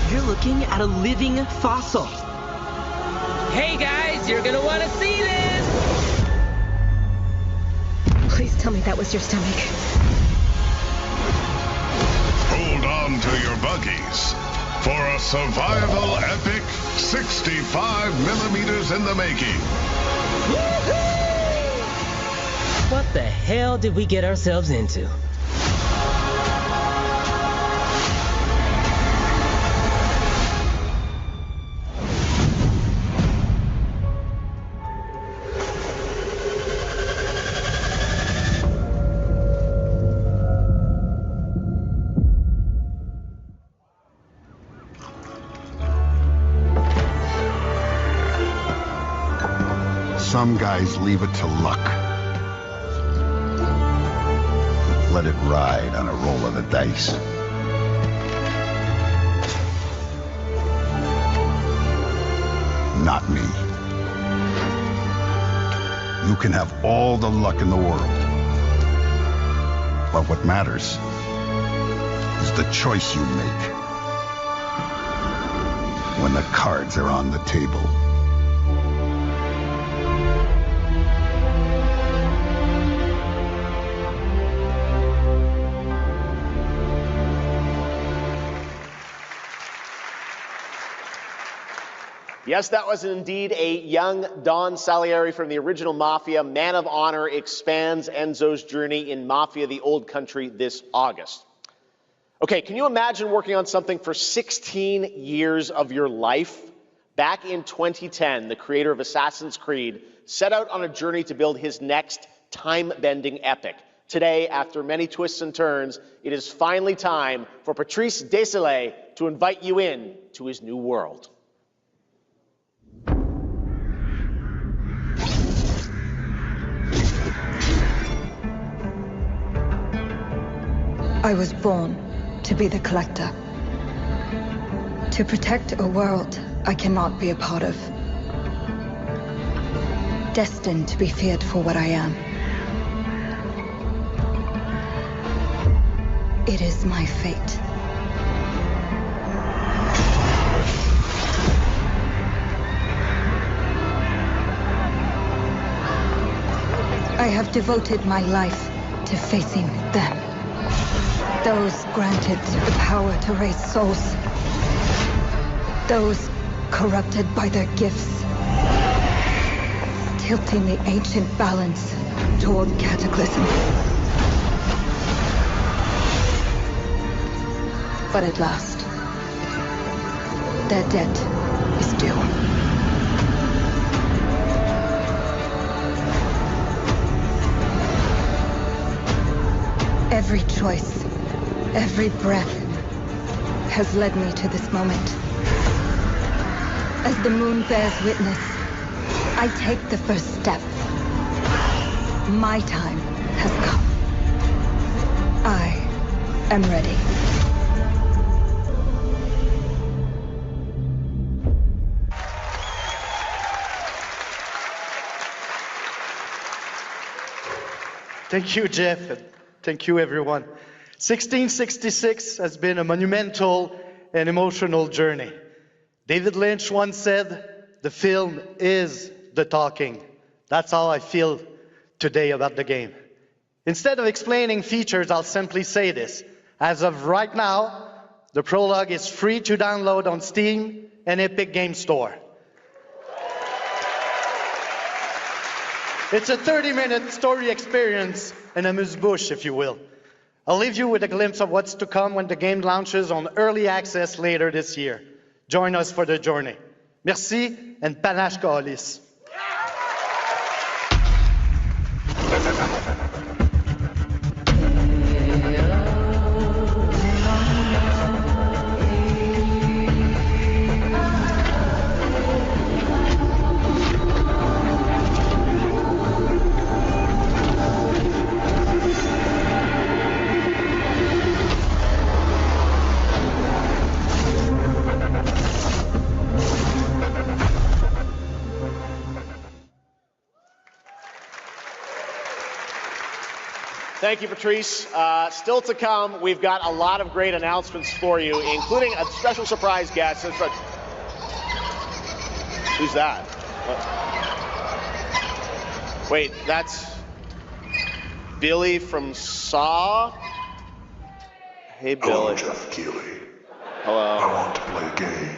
You're looking at a living fossil. Hey guys, you're gonna want to see this! Please tell me that was your stomach. Hold on to your buggies for a survival epic 65 millimeters in the making. What the hell did we get ourselves into? Some guys leave it to luck. Let it ride on a roll of the dice. Not me. You can have all the luck in the world. But what matters is the choice you make when the cards are on the table. Yes, that was indeed a young Don Salieri from the original Mafia. Man of Honor expands Enzo's journey in Mafia: The Old Country this August. Okay, can you imagine working on something for 16 years of your life? Back in 2010, the creator of Assassin's Creed set out on a journey to build his next time-bending epic. Today, after many twists and turns, it is finally time for Patrice Désilets to invite you in to his new world. I was born to be the collector. To protect a world I cannot be a part of. Destined to be feared for what I am. It is my fate. I have devoted my life to facing them. Those granted the power to raise souls. Those corrupted by their gifts. Tilting the ancient balance toward cataclysm. But at last, their debt is due. Every choice, every breath has led me to this moment. As the moon bears witness, I take the first step. My time has come. I am ready. Thank you, Jeff, and thank you, everyone. 1666 has been a monumental and emotional journey. David Lynch once said, "The film is the talking." That's how I feel today about the game. Instead of explaining features, I'll simply say this. As of right now, the prologue is free to download on Steam and Epic Game Store. It's a 30-minute story experience, an amuse-bouche, if you will. I'll leave you with a glimpse of what's to come when the game launches on early access later this year. Join us for the journey. Merci, and panache Kaolis. Thank you, Patrice. Still to come, we've got a lot of great announcements for you, including a special surprise guest. Who's that? What? Wait, that's Billy from Saw? Hey, Billy. Hello, Jeff Keighley. Hello. I want to play a game.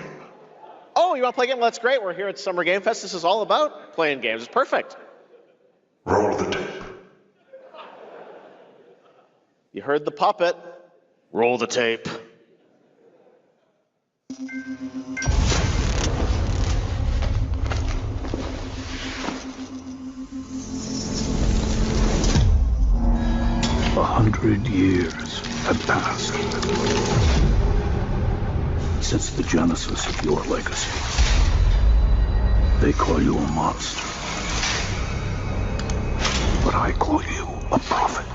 Oh, you want to play a game? Well, that's great. We're here at Summer Game Fest. This is all about playing games. It's perfect. Roll the tape. You heard the puppet. Roll the tape. "100 years have passed since the genesis of your legacy. They call you a monster, but I call you a prophet.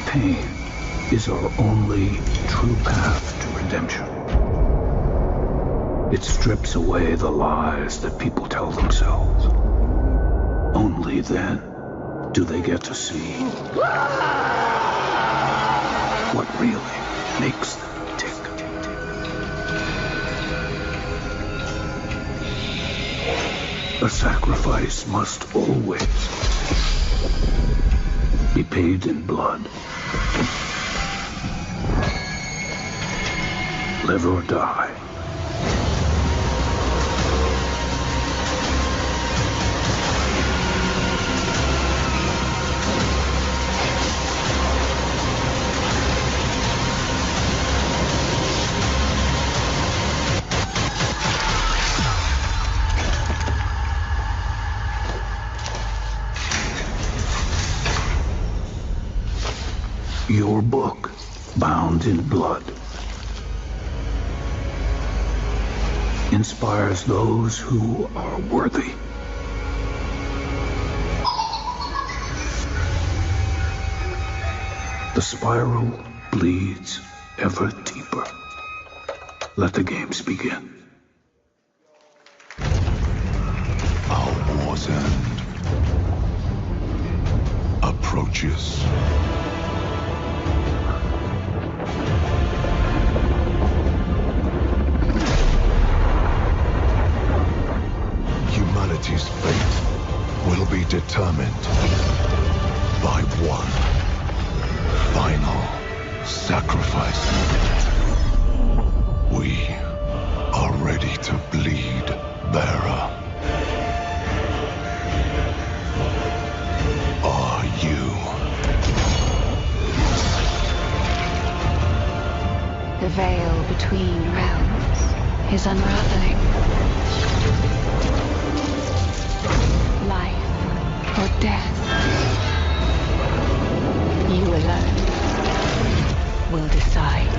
Pain is our only true path to redemption. It strips away the lies that people tell themselves. Only then do they get to see what really makes them tick. A sacrifice must always be paid in blood. Live or die. Your book, bound in blood, inspires those who are worthy. The spiral bleeds ever deeper. Let the games begin. Our war's end approaches. Humanity's fate will be determined by one final sacrifice. We are ready to bleed, Bearer. Are you? The veil between realms is unraveling. Life or death. You alone will decide.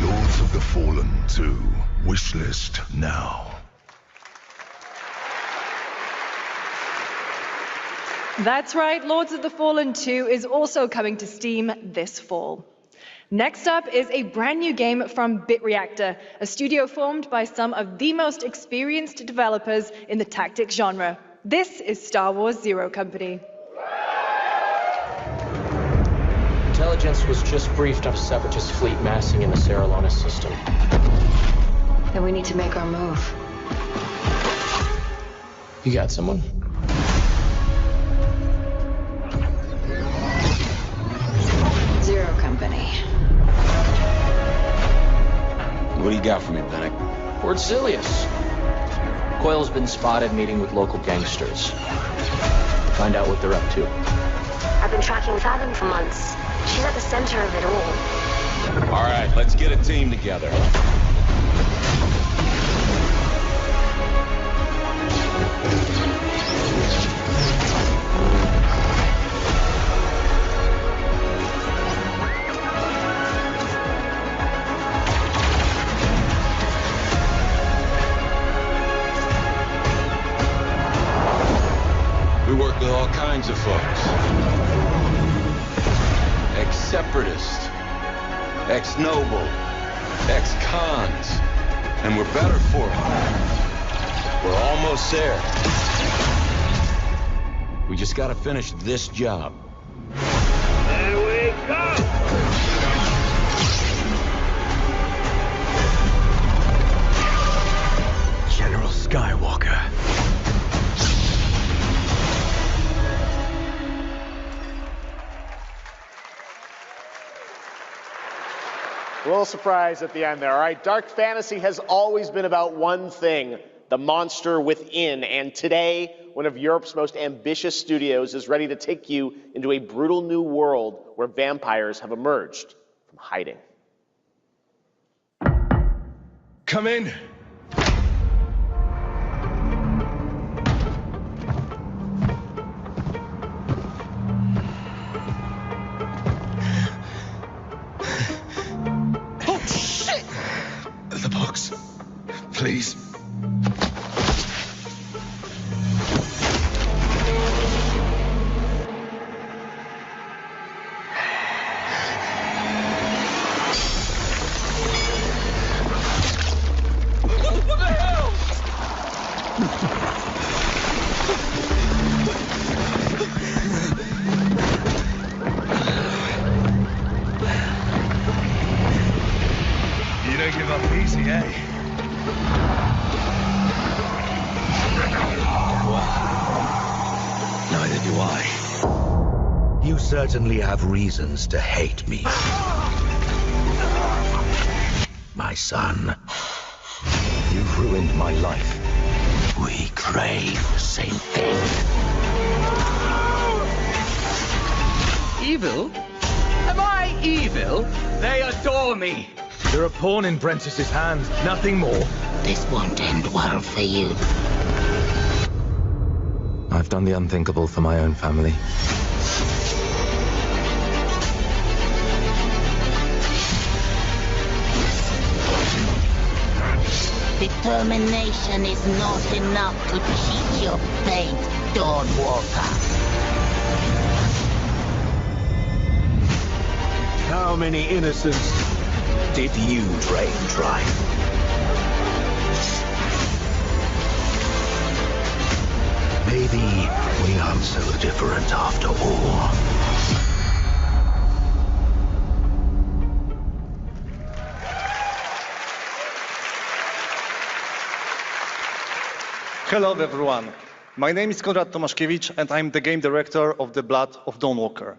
Lords of the Fallen 2. Wishlist now. That's right, Lords of the Fallen 2 is also coming to Steam this fall. Next up is a brand new game from BitReactor, a studio formed by some of the most experienced developers in the tactics genre. This is Star Wars Zero Company. Intelligence was just briefed of a Separatist fleet massing in the Serralona system. Then we need to make our move. You got someone? Zero Company. What do you got for me, Bennett? Word Silius. Coil's been spotted meeting with local gangsters. Find out what they're up to. I've been tracking Fathom for months. She's at the center of it all. All right, let's get a team together. We work with all kinds of folks. Ex-separatists, ex-noble, ex-cons, and we're better for it. We're almost there. We just gotta finish this job. There we go! General Skywalker. A little surprise at the end there. All right, dark fantasy has always been about one thing, the monster within. And today, one of Europe's most ambitious studios is ready to take you into a brutal new world where vampires have emerged from hiding. Come in. The box. Please. What the hell? You don't give up easy, eh? Neither do I. You certainly have reasons to hate me. My son, you've ruined my life. We crave the same thing. Evil? Am I evil? They adore me. You're a pawn in Brentus's hand, nothing more. This won't end well for you. I've done the unthinkable for my own family. Determination is not enough to cheat your fate, Dawnwalker. How many innocents did you drain dry? Maybe we aren't so different after all. Hello everyone. My name is Konrad Tomaszkiewicz and I'm the game director of The Blood of Dawnwalker.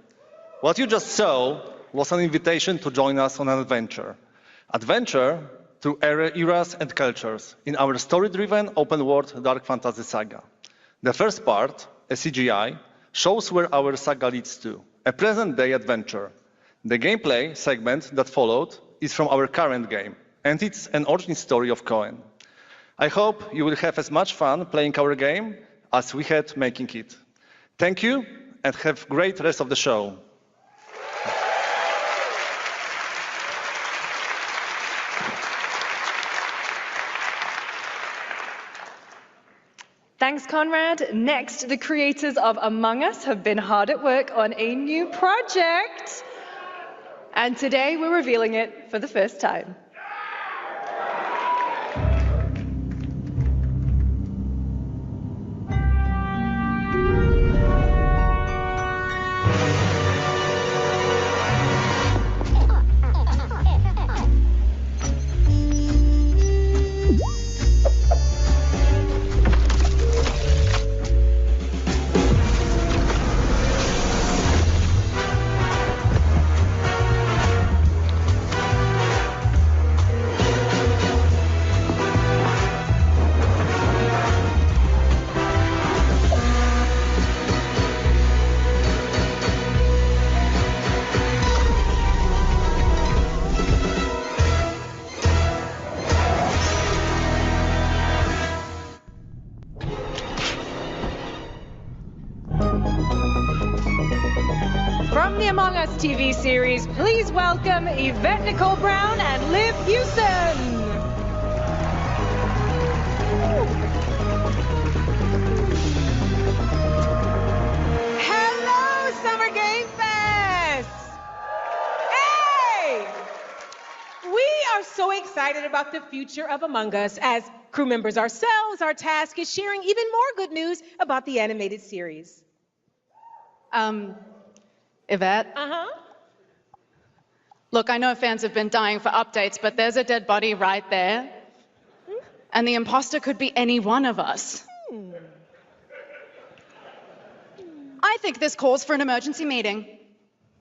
What you just saw was an invitation to join us on an adventure. Adventure through eras and cultures in our story-driven open-world dark fantasy saga. The first part, a CGI, shows where our saga leads to, a present-day adventure. The gameplay segment that followed is from our current game, and it's an origin story of Cohen. I hope you will have as much fun playing our game as we had making it. Thank you, and have a great rest of the show. Thanks, Conrad. Next, the creators of Among Us have been hard at work on a new project. And today we're revealing it for the first time. From the Among Us TV series, please welcome Yvette Nicole Brown and Liv Hewson. Hello, Summer Game Fest! Hey! We are so excited about the future of Among Us. As crew members ourselves, our task is sharing even more good news about the animated series. Yvette? Uh-huh. Look, I know fans have been dying for updates, but there's a dead body right there. And the imposter could be any one of us. I think this calls for an emergency meeting.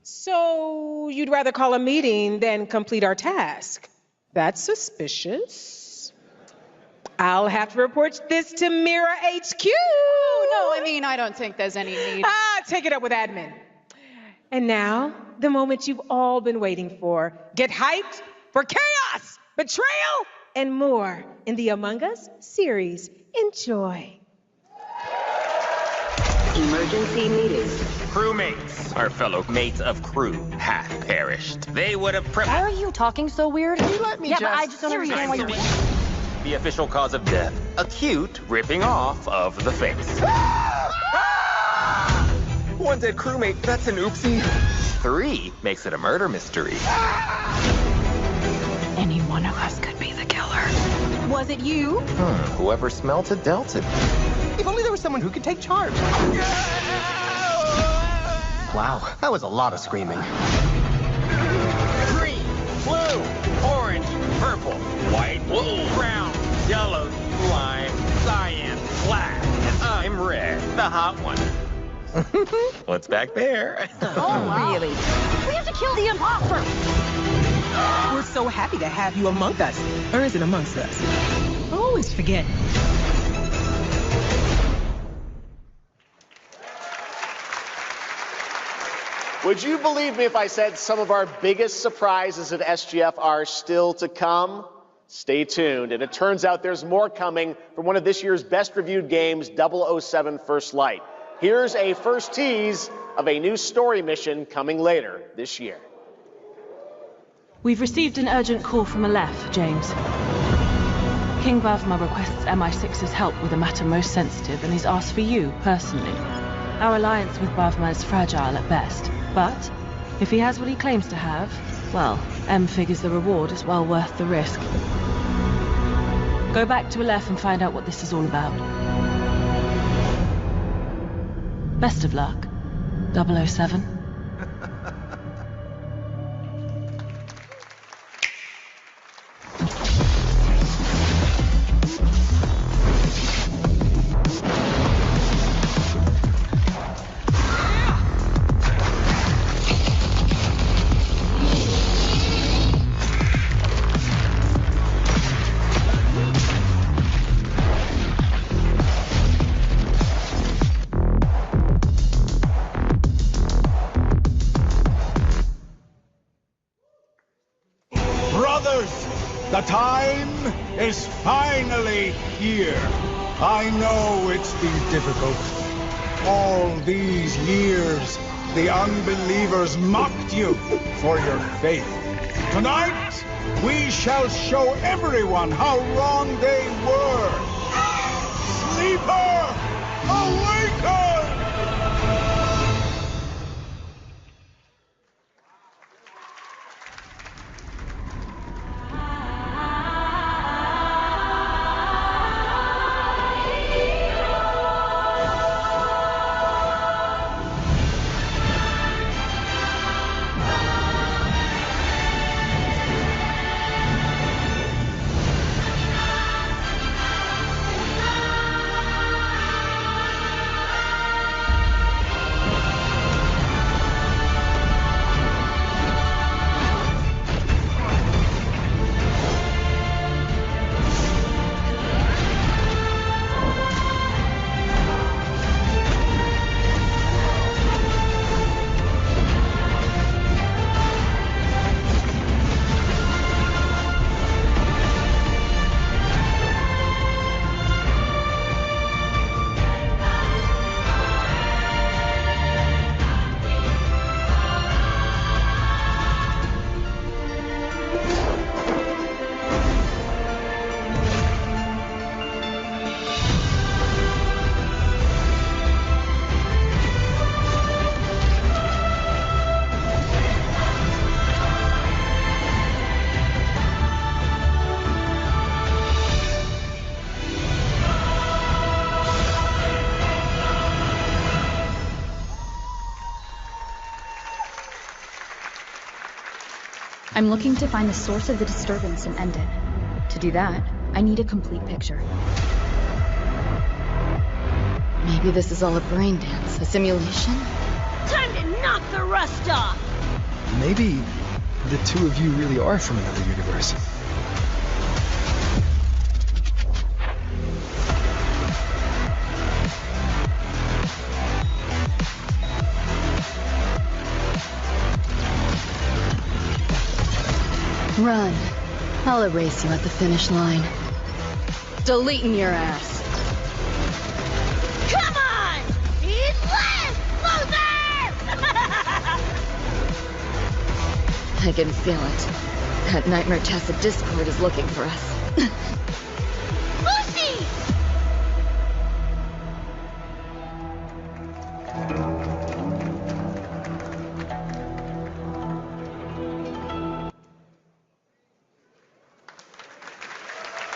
So you'd rather call a meeting than complete our task? That's suspicious. I'll have to report this to Mira HQ. Oh, no, I mean, I don't think there's any need. Take it up with admin. And now, the moment you've all been waiting for. Get hyped for chaos, betrayal, and more in the Among Us series. Enjoy. Emergency meeting. Crewmates, our fellow mates of crew, hath perished. They would have Why are you talking so weird? Can you let me but I just don't understand why you're doing the official cause of death, acute ripping off of the face. One dead crewmate, that's an oopsie. 3 makes it a murder mystery. Any one of us could be the killer. Was it you? Whoever smelt it dealt it. If only there was someone who could take charge. Wow, that was a lot of screaming. Green, blue, orange, purple, white, blue, brown, yellow, lime, cyan, black, and I'm red, the hot one. What's back there? Oh, really? We have to kill the imposter! We're so happy to have you among us. Or is it amongst us? I always forget. Would you believe me if I said some of our biggest surprises at SGF are still to come? Stay tuned. And it turns out there's more coming from one of this year's best reviewed games, 007 First Light. Here's a first tease of a new story mission coming later this year. We've received an urgent call from Aleph, James. King Bavma requests MI6's help with a matter most sensitive, and he's asked for you, personally. Our alliance with Bavma is fragile at best, but If he has what he claims to have, well, M figures the reward is well worth the risk. Go back to Aleph and find out what this is all about. Best of luck, 007. The time is finally here. I know it's been difficult. All these years, the unbelievers mocked you for your faith. Tonight, we shall show everyone how wrong they were. Sleeper, awaken! I'm looking to find the source of the disturbance and end it. To do that, I need a complete picture. Maybe this is all a brain dance, a simulation? Time to knock the rust off! Maybe the two of you really are from another universe. Run. I'll erase you at the finish line. Deleting your ass. Come on! Eat less, loser! I can feel it. That Nightmare Tacit Discord is looking for us. Lucy!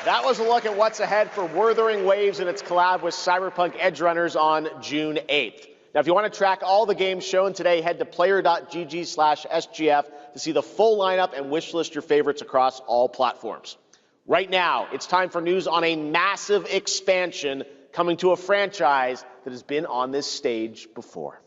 That was a look at what's ahead for Wuthering Waves and its collab with Cyberpunk Edgerunners on June 8th. Now, if you want to track all the games shown today, head to player.gg/SGF to see the full lineup and wishlist your favorites across all platforms. Right now, it's time for news on a massive expansion coming to a franchise that has been on this stage before.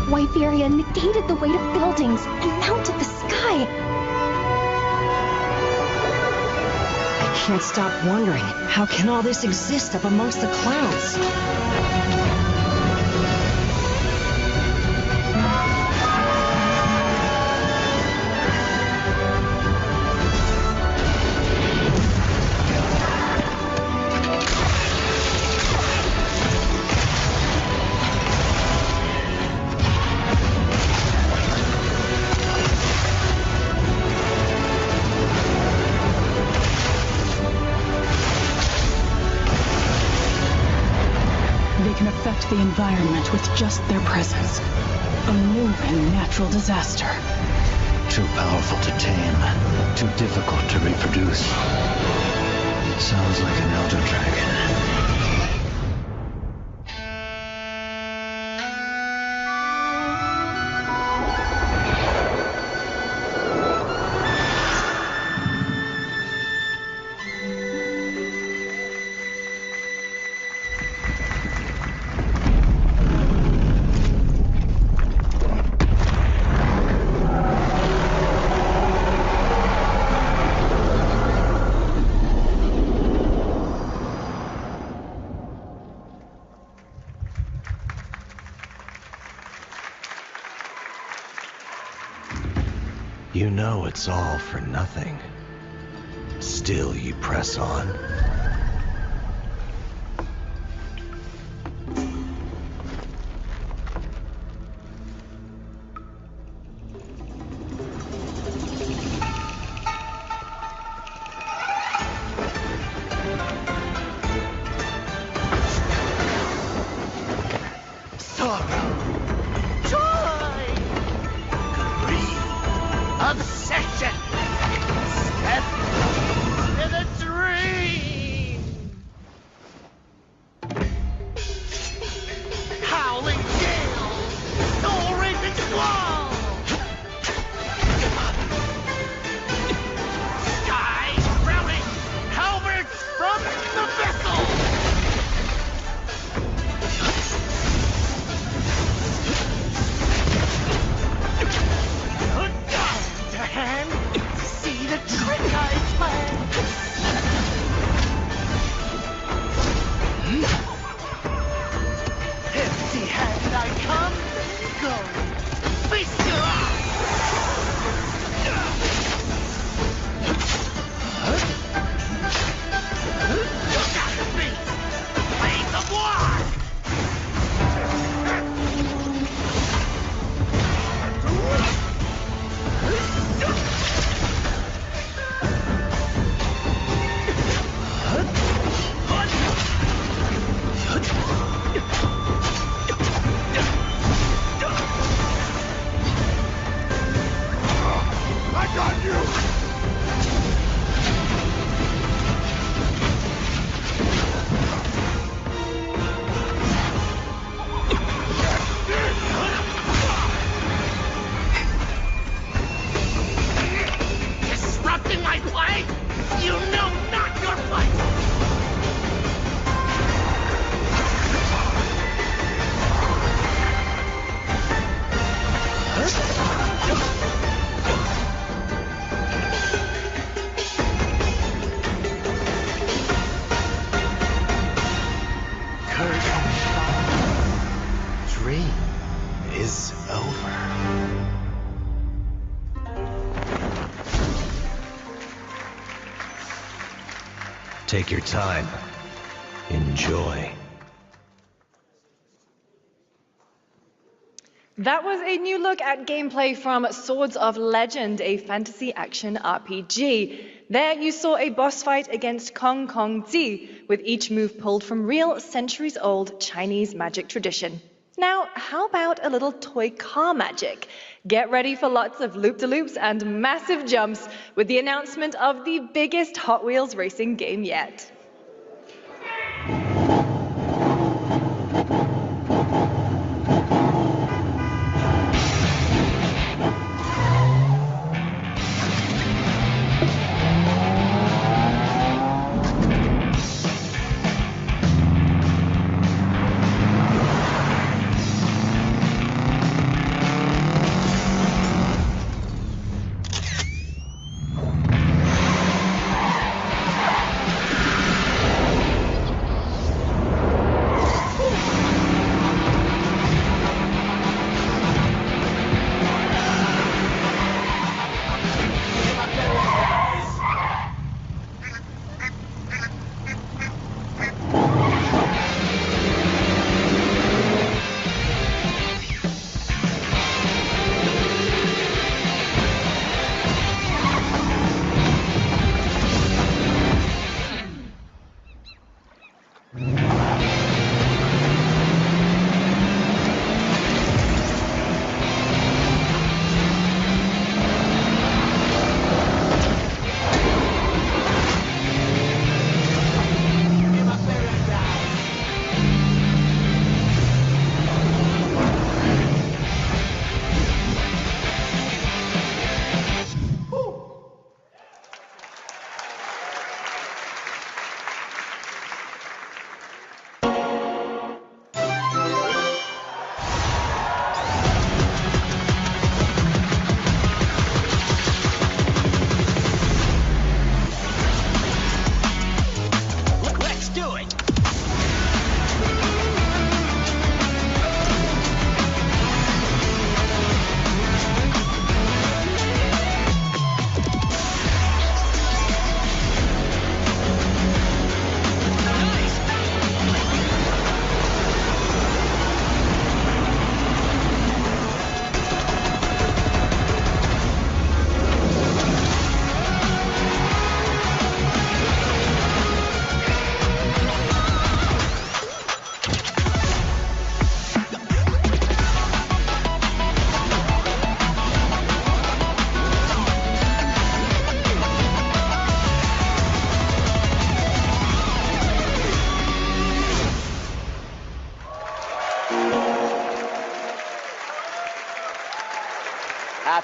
Wytheria negated the weight of buildings and mounted the sky. I can't stop wondering, how can all this exist up amongst the clouds? affect the environment with just their presence. A moving natural disaster. Too powerful to tame. Too difficult to reproduce. Sounds like an elder dragon. You know it's all for nothing. Still you press on. Obsession! Step to the dream! Howling gales! Soul-raising squall! Sky railing! Halberds from the vessel! Hand, see the trick I play. Empty hand I come, go. Feast your eyes. Look at the beast. Blaze of war. I got you! Disrupting my play? You know not your place! Dream is over. Take your time. Enjoy. That was a new look at gameplay from Swords of Legend, a fantasy action RPG. There you saw a boss fight against Kong Kong Zi, with each move pulled from real centuries-old Chinese magic tradition. Now, how about a little toy car magic? Get ready for lots of loop-de-loops and massive jumps with the announcement of the biggest Hot Wheels racing game yet.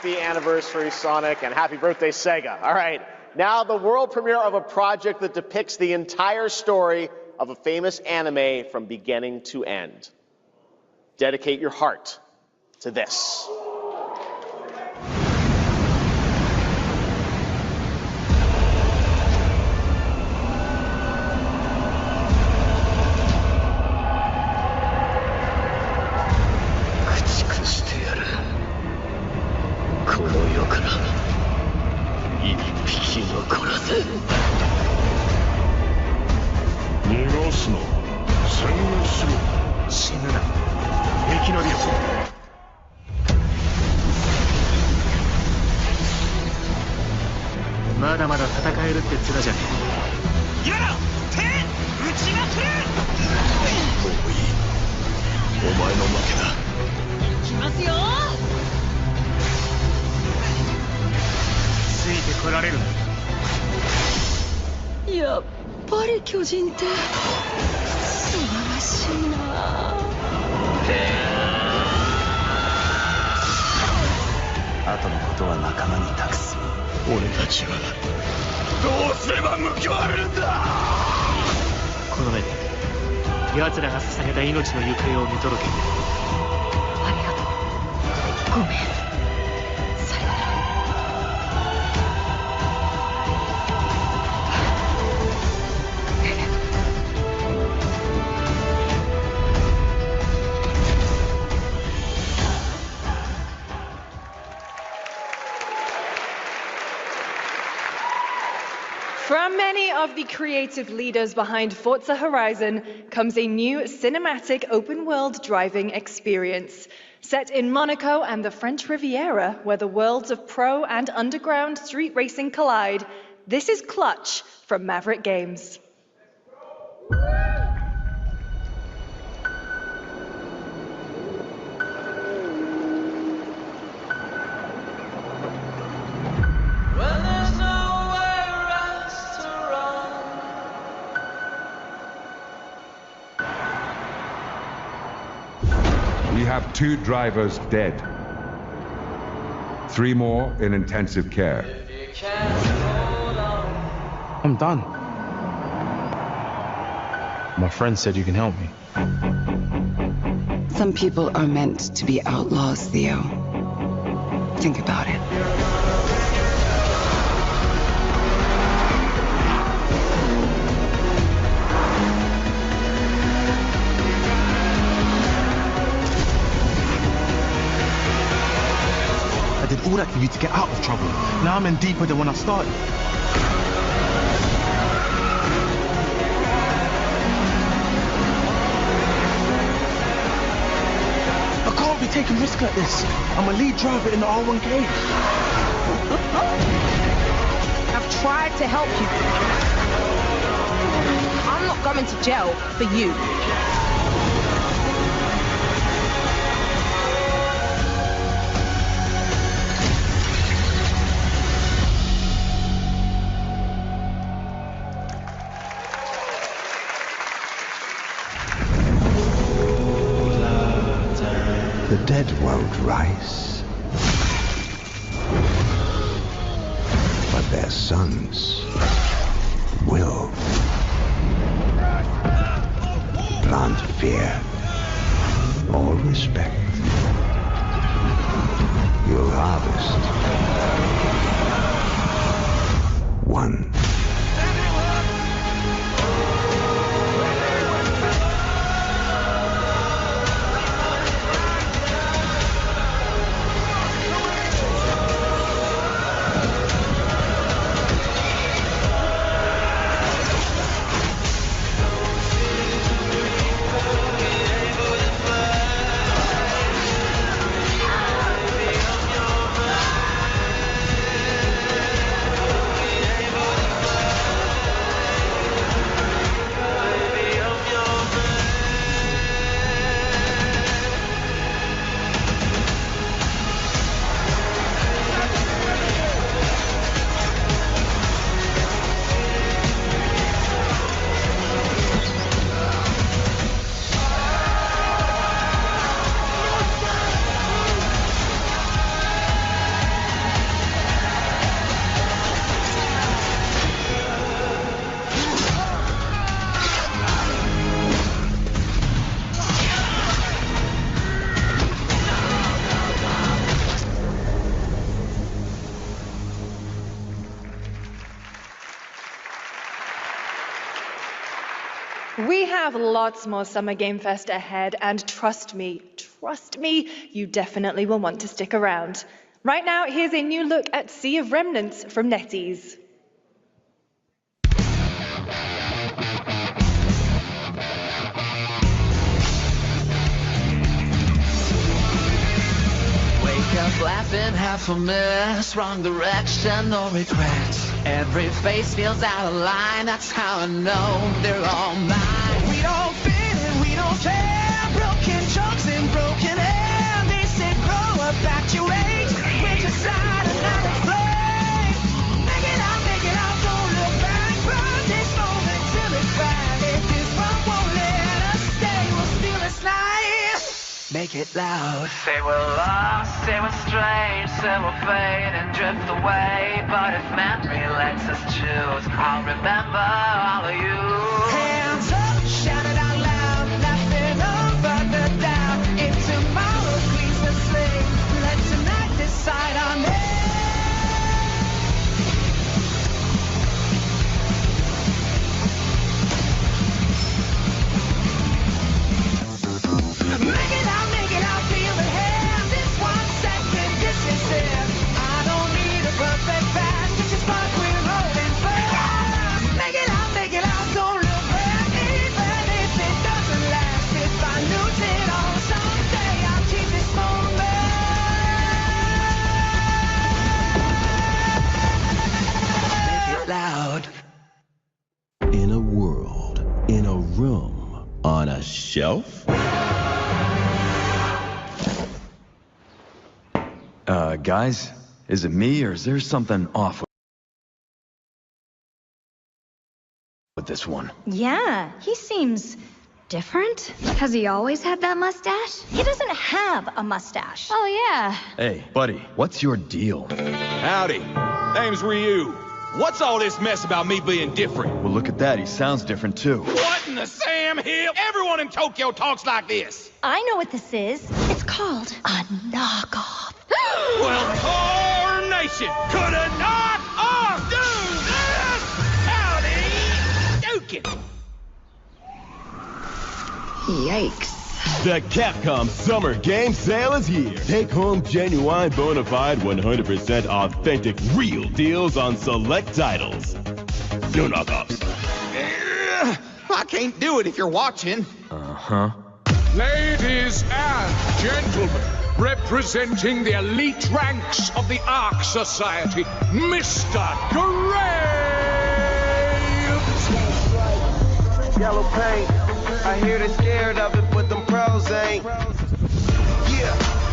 Happy anniversary, Sonic, and happy birthday, Sega. All right, now the world premiere of a project that depicts the entire story of a famous anime from beginning to end. Dedicate your heart to this.やっぱり巨人って素晴らしいな。後のことは仲間に託す。俺たちはどうすれば報われるんだ。この目で奴らが捧げた命の行方を見届ける。ありがとう。ごめん。さよなら。From many of the creative leaders behind Forza Horizon comes a new cinematic open-world driving experience. Set in Monaco and the French Riviera, where the worlds of pro and underground street racing collide, this is Clutch from Maverick Games. We have 2 drivers dead. 3 more in intensive care. I'm done. My friend said you can help me. Some people are meant to be outlaws, Theo. Think about it. I did all that for you to get out of trouble. Now I'm in deeper than when I started. I can't be taking risks like this. I'm a lead driver in the R1K. I've tried to help you. I'm not going to jail for you. The dead won't rise, but their sons will. Plant fear or respect. You'll harvest one. We have lots more Summer Game Fest ahead, and trust me, you definitely will want to stick around. Right now, here's a new look at Sea of Remnants from NetEase. Wake up laughing, half a miss, wrong direction, no regrets. Every face feels out of line, that's how I know they're all mine. We don't fit and we don't care, broken jokes and broken air. They say grow up at your age, we're just out and not afraid. Make it out, don't look back, burn this moment till it's back. If this one won't let us stay, we'll steal this night. Make it loud. Say we're lost, say we're strange, say we'll fade and drift away. But if memory lets us choose, I'll remember all of you. Hands up, shout it out loud, nothing over the doubt. If tomorrow cleans the slate, let tonight decide on it. Make it out, feel the hand. This 1 second, this is it. I don't need a perfect pass, it's just like we're rolling fast. Make it out, don't look back. Even if it doesn't last, if I lose it all someday, I'll keep this moment. Make it loud. In a world, in a room, on a shelf? Guys, is it me or is there something off with this one? Yeah, he seems different. Has he always had that mustache? He doesn't have a mustache. Oh, yeah. Hey, buddy, what's your deal? Howdy. Name's Ryu. What's all this mess about me being different? Well, look at that. He sounds different, too. What in the Sam Hill? Everyone in Tokyo talks like this. I know what this is. It's called a knockoff. Well, Tarnation could a knock-off do this? Howdy, Dukin. Yikes. The Capcom Summer Game Sale is here. Take home genuine, bona fide, 100% authentic, real deals on select titles. No knockoffs. I can't do it if you're watching. Uh-huh. Ladies and gentlemen, representing the elite ranks of the Ark Society, Mr. Graves! Yellow paint. I hear they're scared of it, but them pros ain't. Yeah,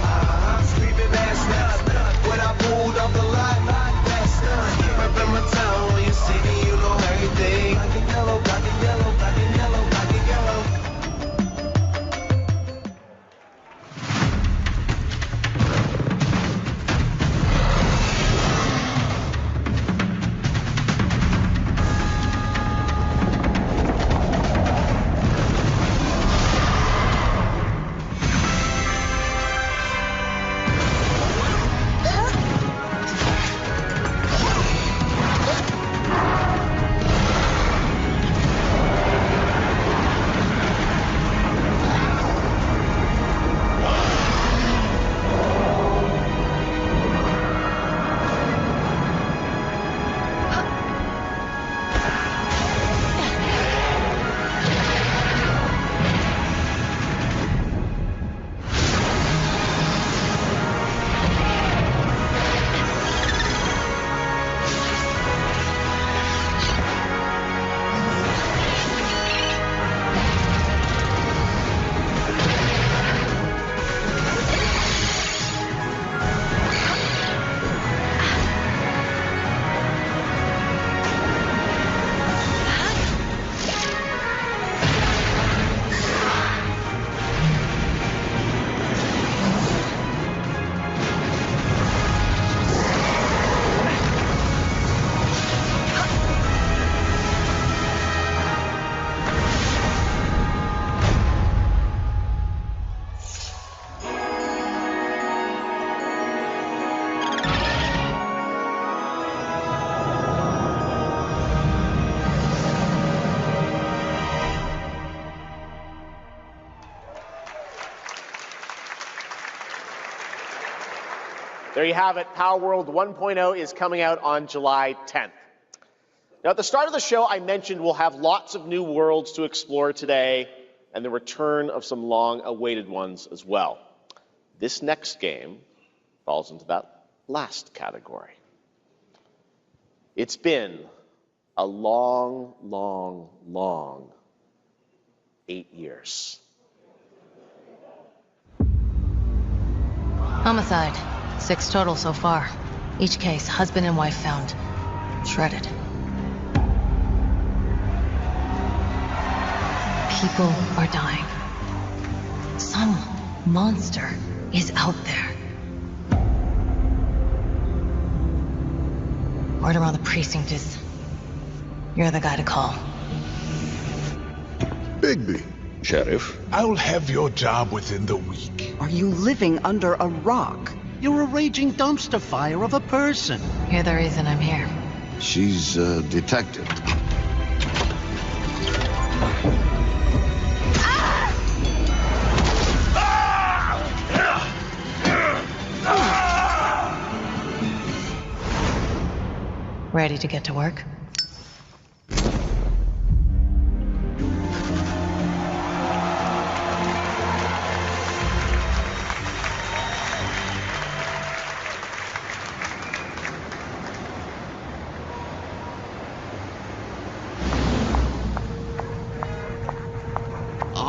I'm screaming that's nuts. When I pulled off the lot, that's nuts. Reppin' my town, when you see me, you know everything. Black and yellow, black and yellow, black and yellow, black and yellow. There you have it. Power World 1.0 is coming out on July 10th. Now, at the start of the show, I mentioned we'll have lots of new worlds to explore today and the return of some long-awaited ones as well. This next game falls into that last category. It's been a long, long, long 8 years. Homicide. 6 total so far. Each case, husband and wife found shredded. People are dying. Some monster is out there. Word around the precinct is you're the guy to call. Bigby. Sheriff, I'll have your job within the week. Are you living under a rock? You're a raging dumpster fire of a person. You're the reason I'm here. She's a detective. Ready to get to work?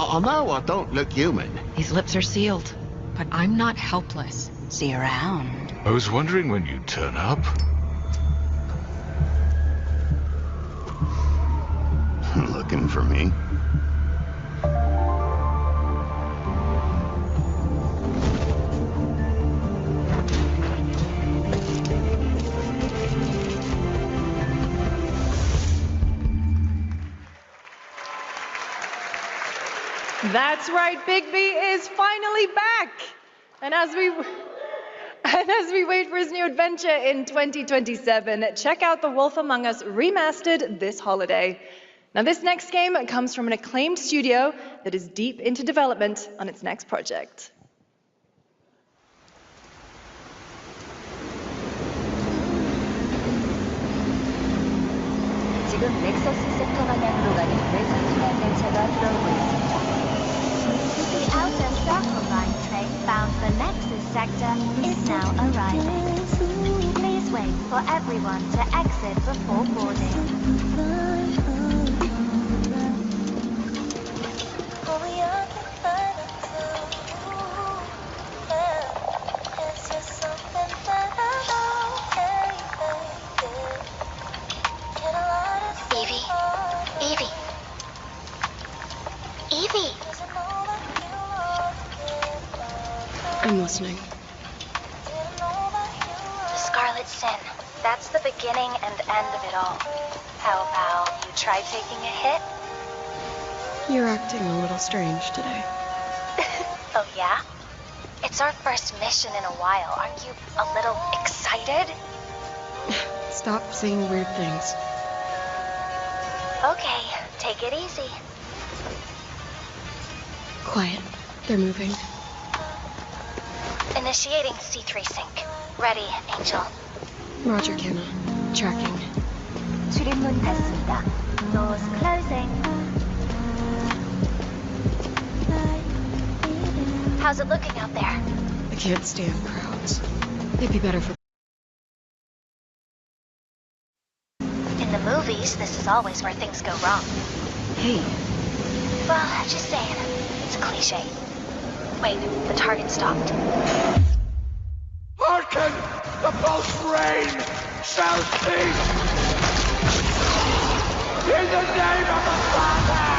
Oh, no, I don't look human. These lips are sealed, but I'm not helpless. See you around. I was wondering when you'd turn up. Looking for me? That's right, Bigby is finally back. And as we wait for his new adventure in 2027, check out The Wolf Among Us Remastered this holiday. Now, this next game comes from an acclaimed studio that is deep into development on its next project. 지금 넥서스 섹터 방향으로 가는 외상순환 열차가 들어오고 있습니다. The outer circle line train bound for Nexus sector is now arriving. Please wait for everyone to exit before boarding. Evie! I'm listening. The Scarlet Sin. That's the beginning and end of it all. How about you try taking a hit? You're acting a little strange today. Oh, yeah? It's our first mission in a while. Aren't you a little excited? Stop saying weird things. Okay, take it easy. Quiet. They're moving. Initiating C3 sync. Ready, Angel. Roger, Kenna. Tracking. 출입문 닫습니다. Doors closing. How's it looking out there? I can't stand crowds. It'd be better for... In the movies, this is always where things go wrong. Hey. Well, just saying. It's a cliche. Wait, the target stopped. Hearken! The pulse rain shall cease! In the name of the Father!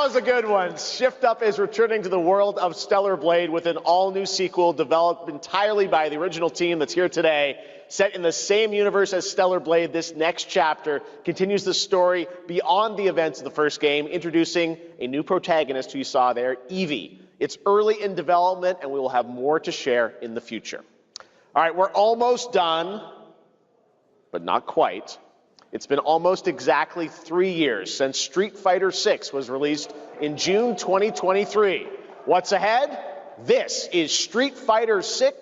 was a good one. Shift Up is returning to the world of Stellar Blade with an all-new sequel developed entirely by the original team that's here today. Set in the same universe as Stellar Blade, this next chapter continues the story beyond the events of the first game, introducing a new protagonist who you saw there, Evie. It's early in development, and we will have more to share in the future. All right, we're almost done, but not quite. It's been almost exactly 3 years since Street Fighter VI was released in June 2023. What's ahead? This is Street Fighter VI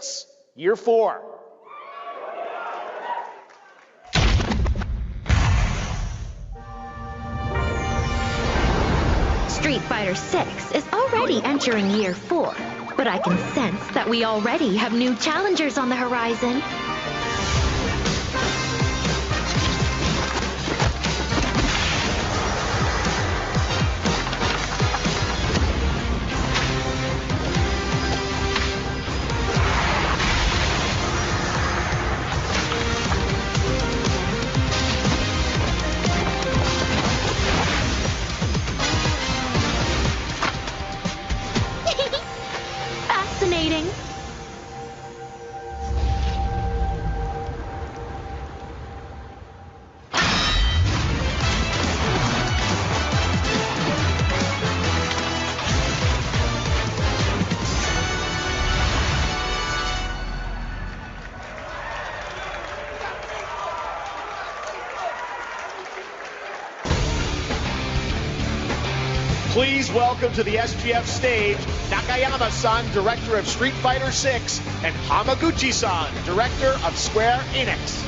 Year 4. Street Fighter VI is already entering Year 4, but I can sense that we already have new challengers on the horizon. Fascinating. Please welcome to the SGF stage, Nakayama-san, director of Street Fighter VI, and Hamaguchi-san, director of Square Enix.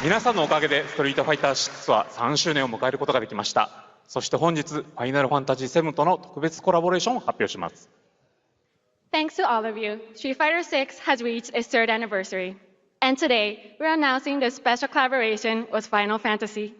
皆さんのおかげでストリートファイター6は3周年を迎えることができました。そして本日、ファイナルファンタジー7との特別コラボレーションを発表します。Thanks to all of you, Street Fighter VI has reached its 3rd anniversary. And today, we're announcing this special collaboration with Final Fantasy.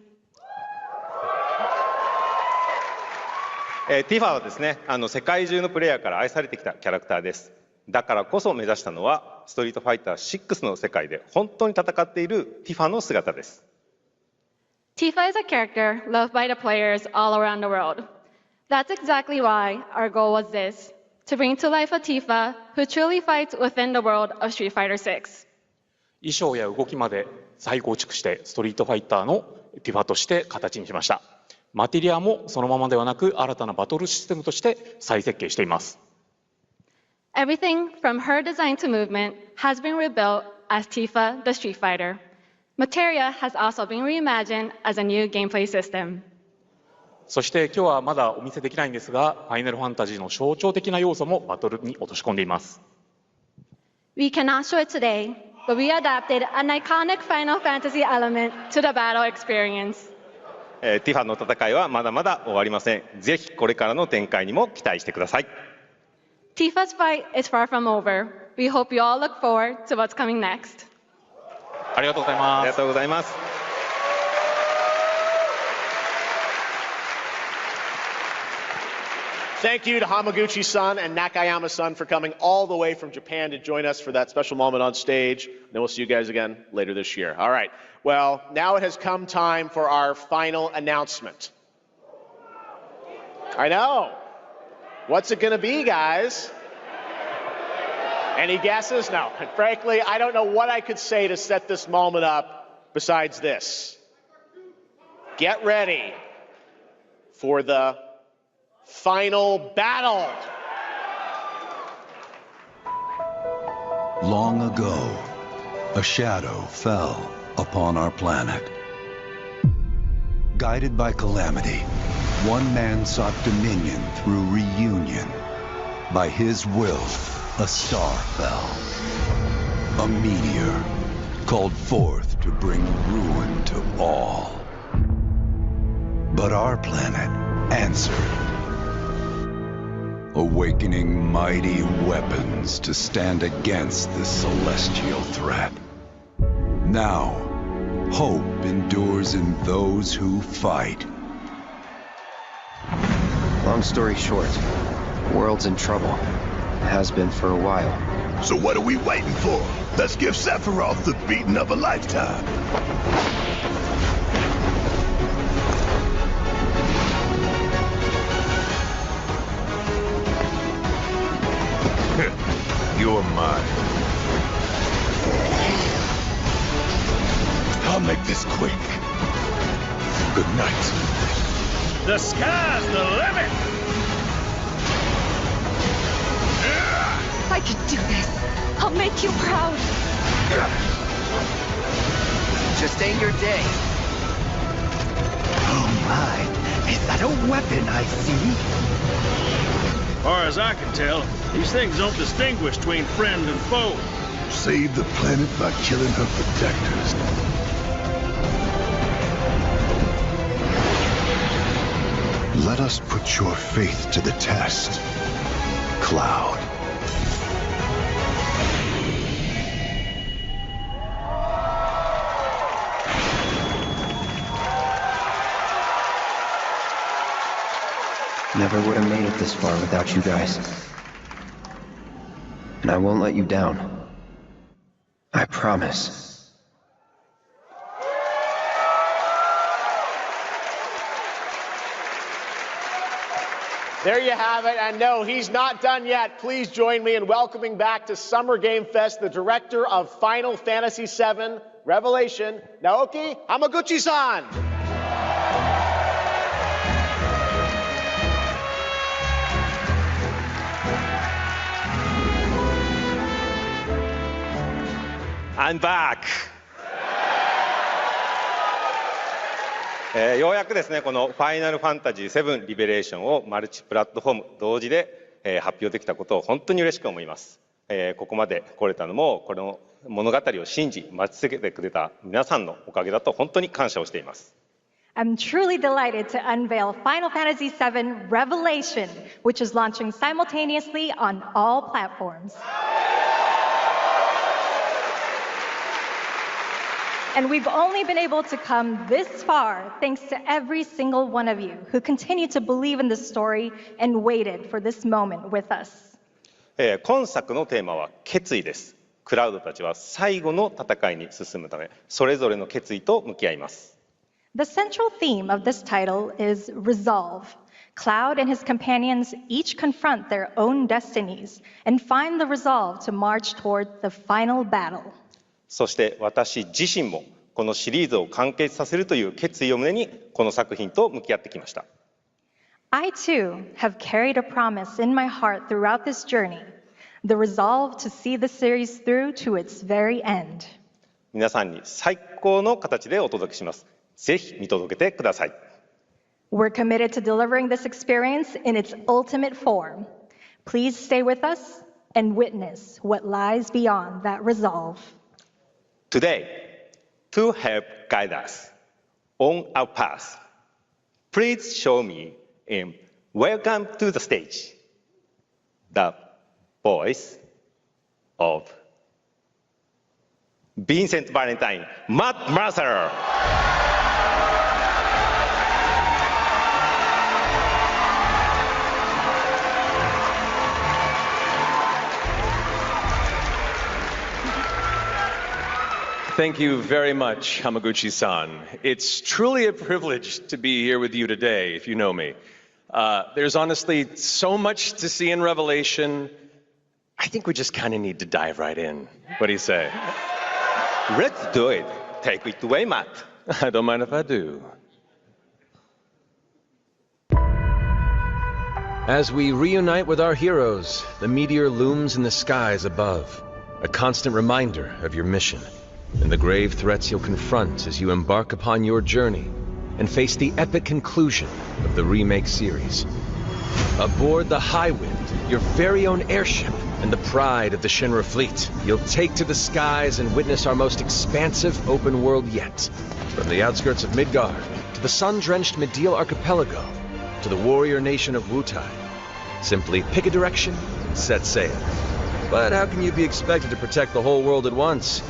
ティファはですね、世界中のプレイヤーから愛されてきたキャラクターです。だからこそ目指したのは、ストリートファイター6の世界で本当に戦っているティファの姿です。Tifa is a character loved by the players all around the world. That's exactly why our goal was this, to bring to life a Tifa who truly fights within the world of Street Fighter VI. 衣装や動きまで再構築してストリートファイターのティファとして形にしました。マテリアもそのままではなく新たなバトルシステムとして再設計しています。Everything from her design to movement has been rebuilt as Tifa the Street Fighter. Materia has also been reimagined as a new gameplay system. そして今日はまだお見せできないんですが、ファイナルファンタジーの象徴的な要素もバトルに落とし込んでいます。We cannot show it today, but we adapted an iconic Final Fantasy element to the battle experience. ティファの戦いはまだまだ終わりません。ぜひこれからの展開にも期待してください。Tifa's fight is far from over. We hope you all look forward to what's coming next. ありがとうございます。ありがとうございます。Thank you to Hamaguchi-san and Nakayama-san for coming all the way from Japan to join us for that special moment on stage. Then we'll see you guys again later this year. All right. Well, now it has come time for our final announcement. I know. What's it going to be, guys? Any guesses? No. And frankly, I don't know what I could say to set this moment up besides this. Get ready for the final battle. Long ago, a shadow fell upon our planet. Guided by calamity, one man sought dominion through reunion. By his will, a star fell. A meteor called forth to bring ruin to all. But our planet answered, awakening mighty weapons to stand against this celestial threat. Now, hope endures in those who fight. Long story short, the world's in trouble. It has been for a while. So what are we waiting for? Let's give Sephiroth the beating of a lifetime. mind. I'll make this quick. Good night. The sky's the limit! I can do this. I'll make you proud. Just ain't your day. Oh my, is that a weapon I see? Far as I can tell, these things don't distinguish between friend and foe. Save the planet by killing her protectors. Let us put your faith to the test, Cloud. Never would have made it this far without you guys. And I won't let you down. I promise. There you have it, and no, he's not done yet. Please join me in welcoming back to Summer Game Fest the director of Final Fantasy VII Revelation, Naoki Hamaguchi-san. I'm back! ようやくですね、このファイナルファンタジー7リベレーションをマルチプラットフォーム同時で発表できたことを本当に嬉しく思います。ここまで来れたのも、この物語を信じ、待ち続けてくれた皆さんのおかげだと本当に感謝をしています。I'm truly delighted to unveil Final Fantasy VII Revelation, which is launching simultaneously on all platforms. And we've only been able to come this far thanks to every single one of you who continue to believe in this story and waited for this moment with us. 今作のテーマは決意です。クラウドたちは最後の戦いに進むため、それぞれの決意と向き合います。The central theme of this title is resolve. Cloud and his companions each confront their own destinies and find the resolve to march toward the final battle. そして私自身もこのシリーズを完結させるという決意を胸にこの作品と向き合ってきました。I too have carried a promise in my heart throughout this journey, the resolve to see the series through to its very end. 皆さんに最高の形でお届けします。ぜひ見届けてください。We're committed to delivering this experience in its ultimate form. Please stay with us and witness what lies beyond that resolve. Today, to help guide us on our path, please show me and welcome to the stage the voice of Vincent Valentine, Matt Mercer. Thank you very much, Hamaguchi-san. It's truly a privilege to be here with you today, if you know me. There's honestly so much to see in Revelation. I think we just kind of need to dive right in. What do you say? Let's do it. Take it away, Matt. I don't mind if I do. As we reunite with our heroes, the meteor looms in the skies above, a constant reminder of your mission and the grave threats you'll confront as you embark upon your journey and face the epic conclusion of the remake series. Aboard the Highwind, your very own airship and the pride of the Shinra fleet, you'll take to the skies and witness our most expansive open world yet. From the outskirts of Midgard, to the sun-drenched Medial Archipelago, to the warrior nation of Wutai. Simply pick a direction and set sail. But how can you be expected to protect the whole world at once?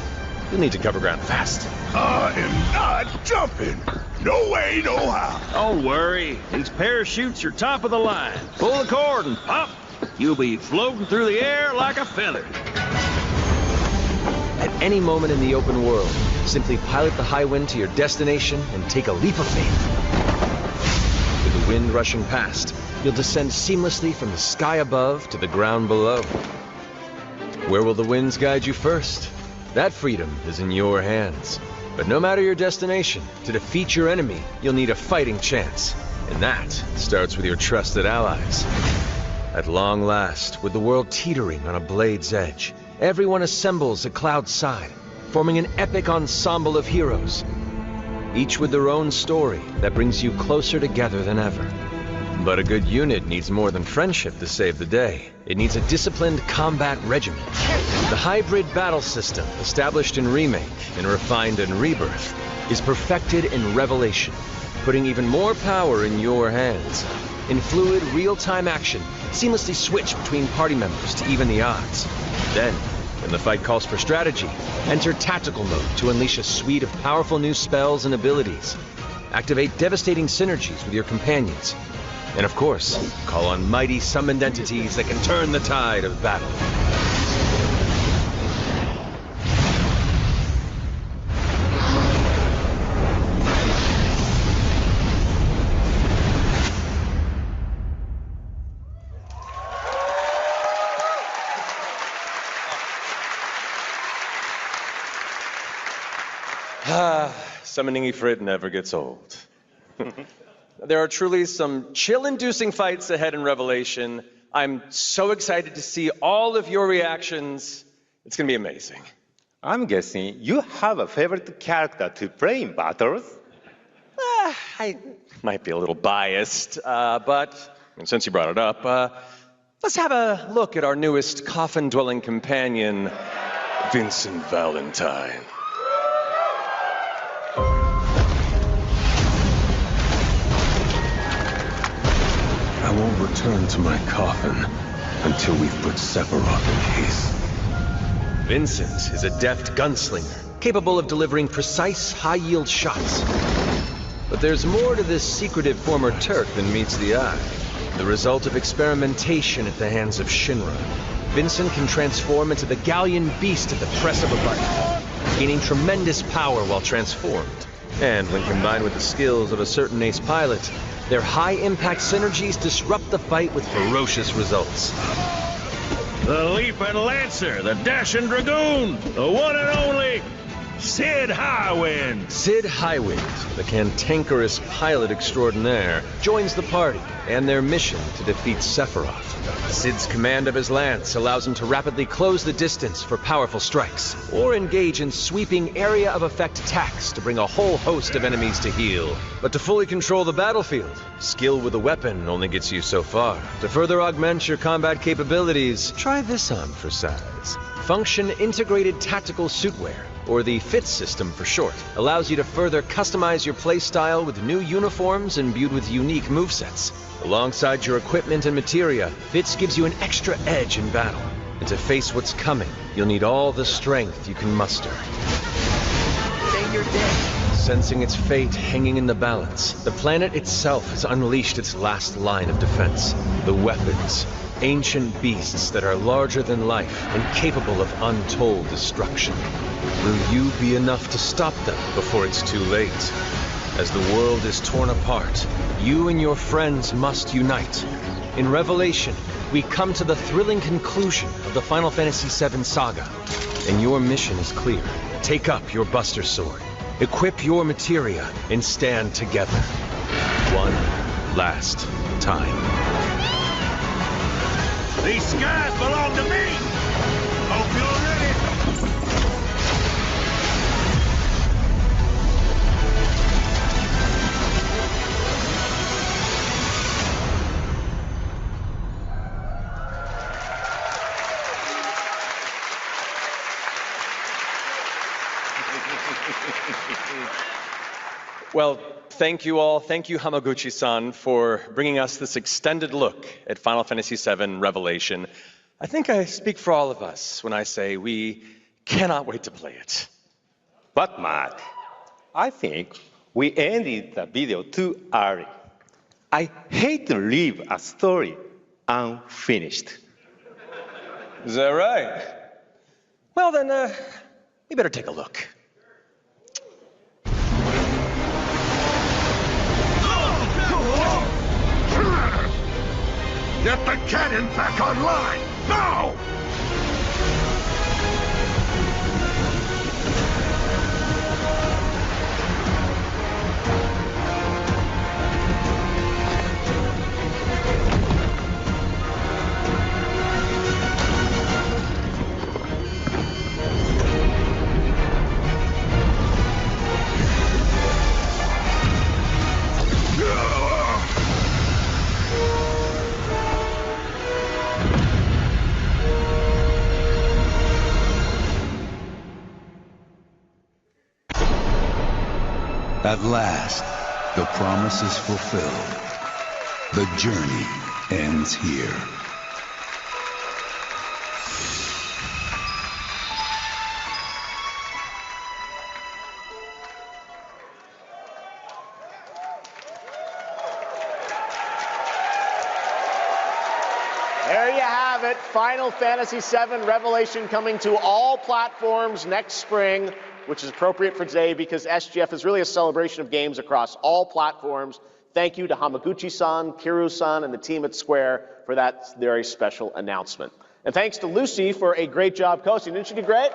You'll need to cover ground fast. I am not jumping. No way, no how. Don't worry. These parachutes are top of the line. Pull the cord and pop. You'll be floating through the air like a feather. At any moment in the open world, simply pilot the Highwind to your destination and take a leap of faith. With the wind rushing past, you'll descend seamlessly from the sky above to the ground below. Where will the winds guide you first? That freedom is in your hands. But no matter your destination, to defeat your enemy, you'll need a fighting chance. And that starts with your trusted allies. At long last, with the world teetering on a blade's edge, everyone assembles at Cloud's side, forming an epic ensemble of heroes. Each with their own story that brings you closer together than ever. But a good unit needs more than friendship to save the day. It needs a disciplined combat regimen. The hybrid battle system, established in Remake and refined in Rebirth, is perfected in Revelation, putting even more power in your hands. In fluid, real-time action, seamlessly switch between party members to even the odds. Then, when the fight calls for strategy, enter tactical mode to unleash a suite of powerful new spells and abilities. Activate devastating synergies with your companions. And of course, call on mighty summoned entities that can turn the tide of battle. Summoning Ifrit never gets old. There are truly some chill-inducing fights ahead in Revelation. I'm so excited to see all of your reactions. It's gonna be amazing. I'm guessing you have a favorite character to play in battles? I might be a little biased, but since you brought it up, let's have a look at our newest coffin-dwelling companion, Vincent Valentine. I won't return to my coffin until we've put Sephiroth in peace. Vincent is a deft gunslinger, capable of delivering precise, high-yield shots. But there's more to this secretive former Turk than meets the eye. The result of experimentation at the hands of Shinra. Vincent can transform into the galleon beast at the press of a button, gaining tremendous power while transformed. And when combined with the skills of a certain ace pilot, their high-impact synergies disrupt the fight with ferocious results. The Leaping Lancer, the Dashing Dragoon, the one and only Sid Highwind. Sid Highwind, the cantankerous pilot extraordinaire, joins the party and their mission to defeat Sephiroth. Sid's command of his lance allows him to rapidly close the distance for powerful strikes, or engage in sweeping area of effect attacks to bring a whole host of enemies to heel. But to fully control the battlefield, skill with a weapon only gets you so far. To further augment your combat capabilities, try this on for size. Function Integrated Tactical Suitwear, or the FIT system for short, allows you to further customize your playstyle with new uniforms imbued with unique movesets. Alongside your equipment and materia, FITS gives you an extra edge in battle. And to face what's coming, you'll need all the strength you can muster. Say you're dead. Sensing its fate hanging in the balance, the planet itself has unleashed its last line of defense. The weapons. Ancient beasts that are larger than life and capable of untold destruction. Will you be enough to stop them before it's too late? As the world is torn apart, you and your friends must unite. In Revelation, we come to the thrilling conclusion of the Final Fantasy VII saga. And your mission is clear. Take up your Buster Sword, equip your materia, and stand together. One last time. These skies belong to me! Hope you're ready! Well, thank you all. Thank you, Hamaguchi-san, for bringing us this extended look at Final Fantasy VII Revelation. I think I speak for all of us when I say we cannot wait to play it. But Matt, I think we ended the video too early. I hate to leave a story unfinished. Is that right? Well then, we better take a look. Get the cannon back online, now! At last, the promise is fulfilled. The journey ends here. There you have it. Final Fantasy VII Revelation coming to all platforms next spring, which is appropriate for today because SGF is really a celebration of games across all platforms. Thank you to Hamaguchi-san, Kiru-san, and the team at Square for that very special announcement. And thanks to Lucy for a great job coaching. Didn't she do great?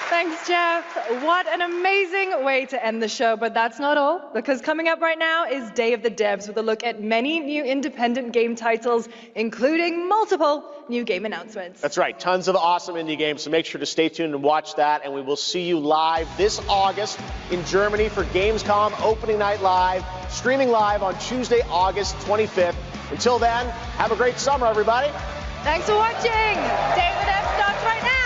Thanks, Jeff. What an amazing way to end the show, but that's not all, because coming up right now is Day of the Devs with a look at many new independent game titles, including multiple new game announcements. That's right, tons of awesome indie games, so make sure to stay tuned and watch that, and we will see you live this August in Germany for Gamescom Opening Night Live, streaming live on Tuesday, August 25th. Until then, have a great summer, everybody. Thanks for watching. Day of the Devs starts right now.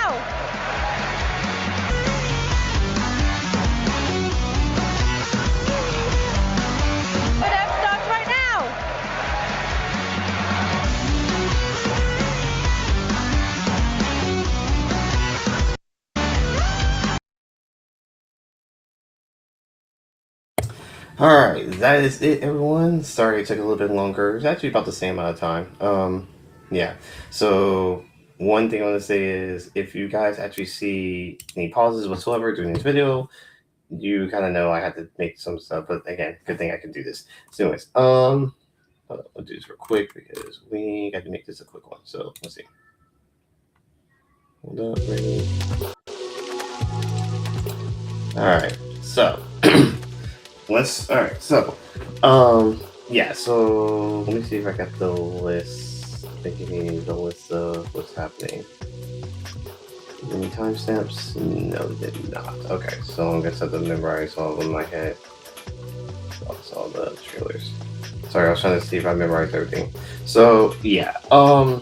Alright, that is it, everyone. Sorry it took a little bit longer. It's actually about the same amount of time. Yeah. So, one thing I want to say is, if you guys actually see any pauses whatsoever during this video, you kind of know I had to make some stuff, but again, good thing I can do this. So anyways, I'll do this real quick because we got to make this a quick one. So, let's see. Hold up, ready. Alright, so... yeah, so let me see if I got the list. I think you need the list of what's happening. Any timestamps? No, did not. Okay, so I guess I have to memorize all of them in my head. All the trailers. Sorry, I was trying to see if I memorized everything. So yeah, how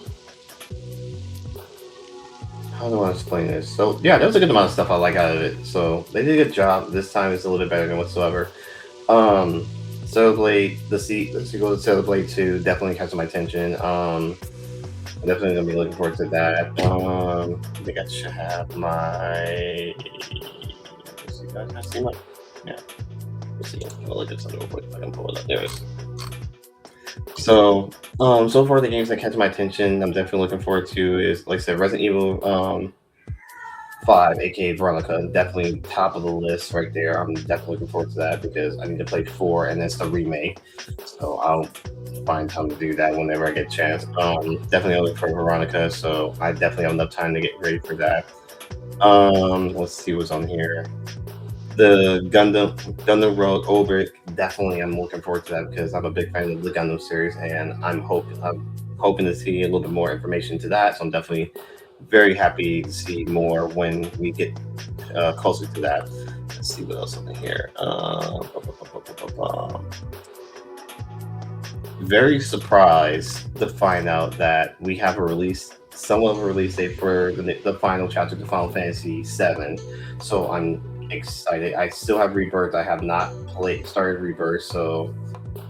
do I want to explain this? So yeah, there was a good amount of stuff I like out of it. So they did a good job. This time it's a little bit better than whatsoever. Solar Blade, the sequel to Solar Blade 2 definitely catches my attention. I'm definitely gonna be looking forward to that. I think I should have my. Let's see, guys, I see my. Yeah. Let's see. I'll look at something real quick if I can pull it up. There it is. So, so far the games that catch my attention, I'm definitely looking forward to is, like I said, Resident Evil 5, aka Veronica, definitely top of the list right there. I'm definitely looking forward to that because I need to play 4 and it's the remake, so I'll find time to do that whenever I get a chance. Definitely looking for Veronica, so I definitely have enough time to get ready for that. Let's see what's on here. The Gundam Road Obit, definitely I'm looking forward to that because I'm a big fan of the Gundam series, and I'm hoping to see a little bit more information to that. So I'm definitely very happy to see more when we get closer to that. Let's see what else on here. Very surprised to find out that we have somewhat of a release date for the final chapter to Final Fantasy VII. So I'm excited. I still have Rebirth. I have not started Rebirth, so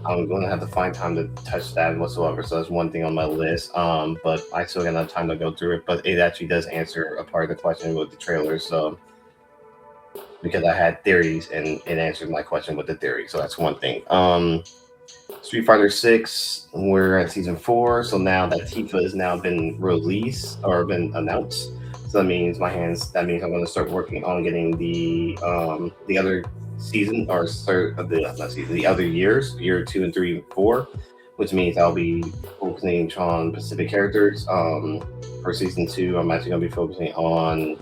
I'm going to have to find time to touch that whatsoever. So that's one thing on my list. But I still got enough time to go through it. But it actually does answer a part of the question with the trailer. So because I had theories and it answered my question with the theory. So that's one thing. Street Fighter 6, we're at season 4. So now that Tifa has now been released or been announced. So that means I'm going to start working on getting the other season or the other years, year 2 and 3 and 4, which means I'll be focusing on Pacific characters. For season 2, I'm actually going to be focusing on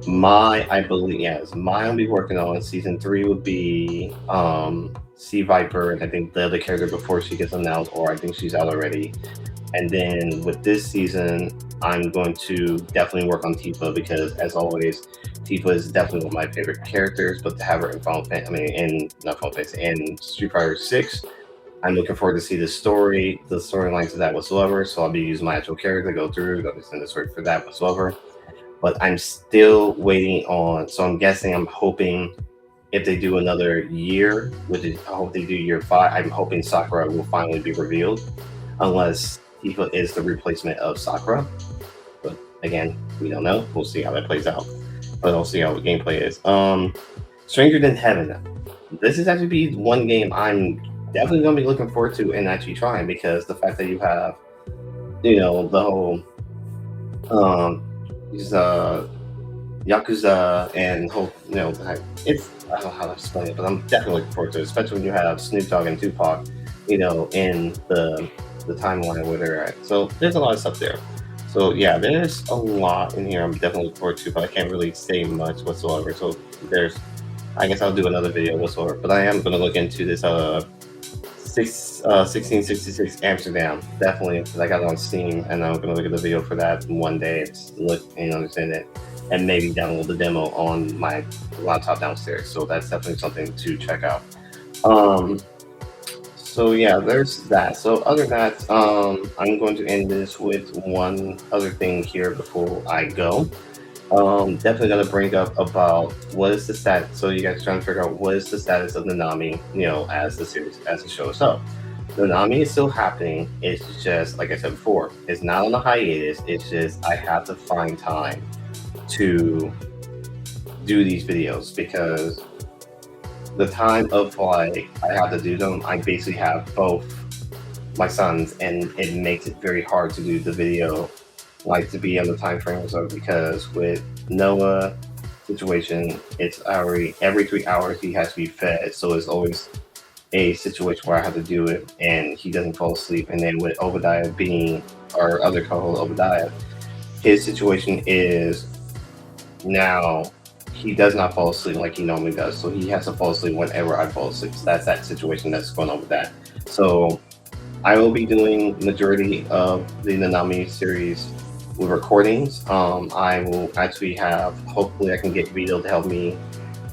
I'll be working on. Season 3 would be Sea Viper, and I think the other character before she gets announced, or I think she's out already. And then with this season, I'm going to definitely work on Tifa because, as always, Tifa is definitely one of my favorite characters. But to have her in in Street Fighter 6, I'm looking forward to see the storylines of that whatsoever. So I'll be using my actual character to go through, understand the story for that whatsoever. but I'm still waiting on. So I'm hoping if they do another year, which is, I hope they do year 5. I'm hoping Sakura will finally be revealed, unless Tifa is the replacement of Sakura. But again, we don't know. We'll see how that plays out. But we'll see how the gameplay is. Stranger Than Heaven. This is actually be one game I'm definitely gonna be looking forward to and actually trying, because the fact that you have, the whole these Yakuza and whole, it's, I don't know how to explain it, but I'm definitely looking forward to it, especially when you have Snoop Dogg and Tupac, in the timeline where they're at. So there's a lot of stuff there. So yeah, there's a lot in here I'm definitely looking forward to, but I can't really say much whatsoever. So I guess I'll do another video whatsoever, but I am going to look into this 1666 Amsterdam, definitely, because I got it on Steam, and I'm going to look at the video for that one day, look and understand it, and maybe download the demo on my laptop downstairs. So that's definitely something to check out. So yeah, there's that. So other than that, I'm going to end this with one other thing here before I go. Definitely gonna bring up about what is the status. So you guys are trying to figure out what is the status of Noonami, as the series, as the show. So Noonami is still happening. It's just, like I said before, it's not on a hiatus. It's just I have to find time to do these videos, because the time of I have to do them, I basically have both my sons, and it makes it very hard to do the video, to be on the time frame. So because with Noah situation, it's every 3 hours he has to be fed, so it's always a situation where I have to do it and he doesn't fall asleep. And then with Obadiah being our other co-host, Obadiah, his situation is now he does not fall asleep like he normally does, so he has to fall asleep whenever I fall asleep. So that's that situation that's going on with that. So I will be doing majority of the Noonami series with recordings. I will actually hopefully I can get Vito to help me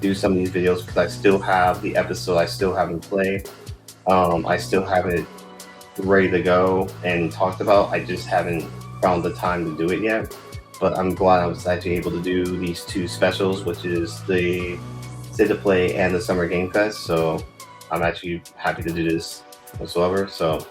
do some of these videos, because I still have the episode I still haven't played. I still have it ready to go and talked about. I just haven't found the time to do it yet. But I'm glad I was actually able to do these 2 specials, which is the State of Play and the Summer Game Fest. So I'm actually happy to do this whatsoever. So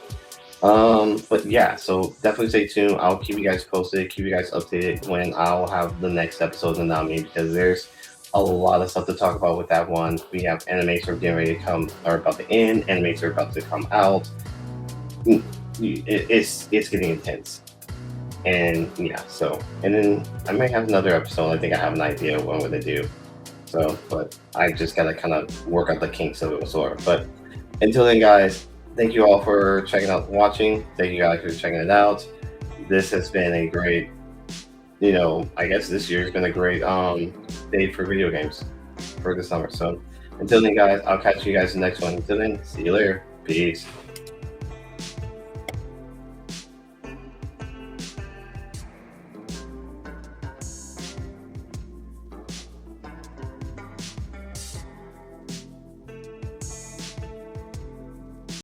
but yeah, so definitely stay tuned. I'll keep you guys posted, keep you guys updated when I'll have the next episode of Noonami, because there's a lot of stuff to talk about with that one. We have animes are getting ready to come, are about to end, animes are about to come out. It's getting intense. And yeah, so, and then I may have another episode. I think I have an idea of what I'm going to do. So, but I just got to kind of work out the kinks of it whatsoever. But until then, guys, thank you all for watching. Thank you guys for checking it out. This has been a great, I guess this year has been a great day for video games for the summer. So until then, guys, I'll catch you guys in the next one. Until then, see you later. Peace.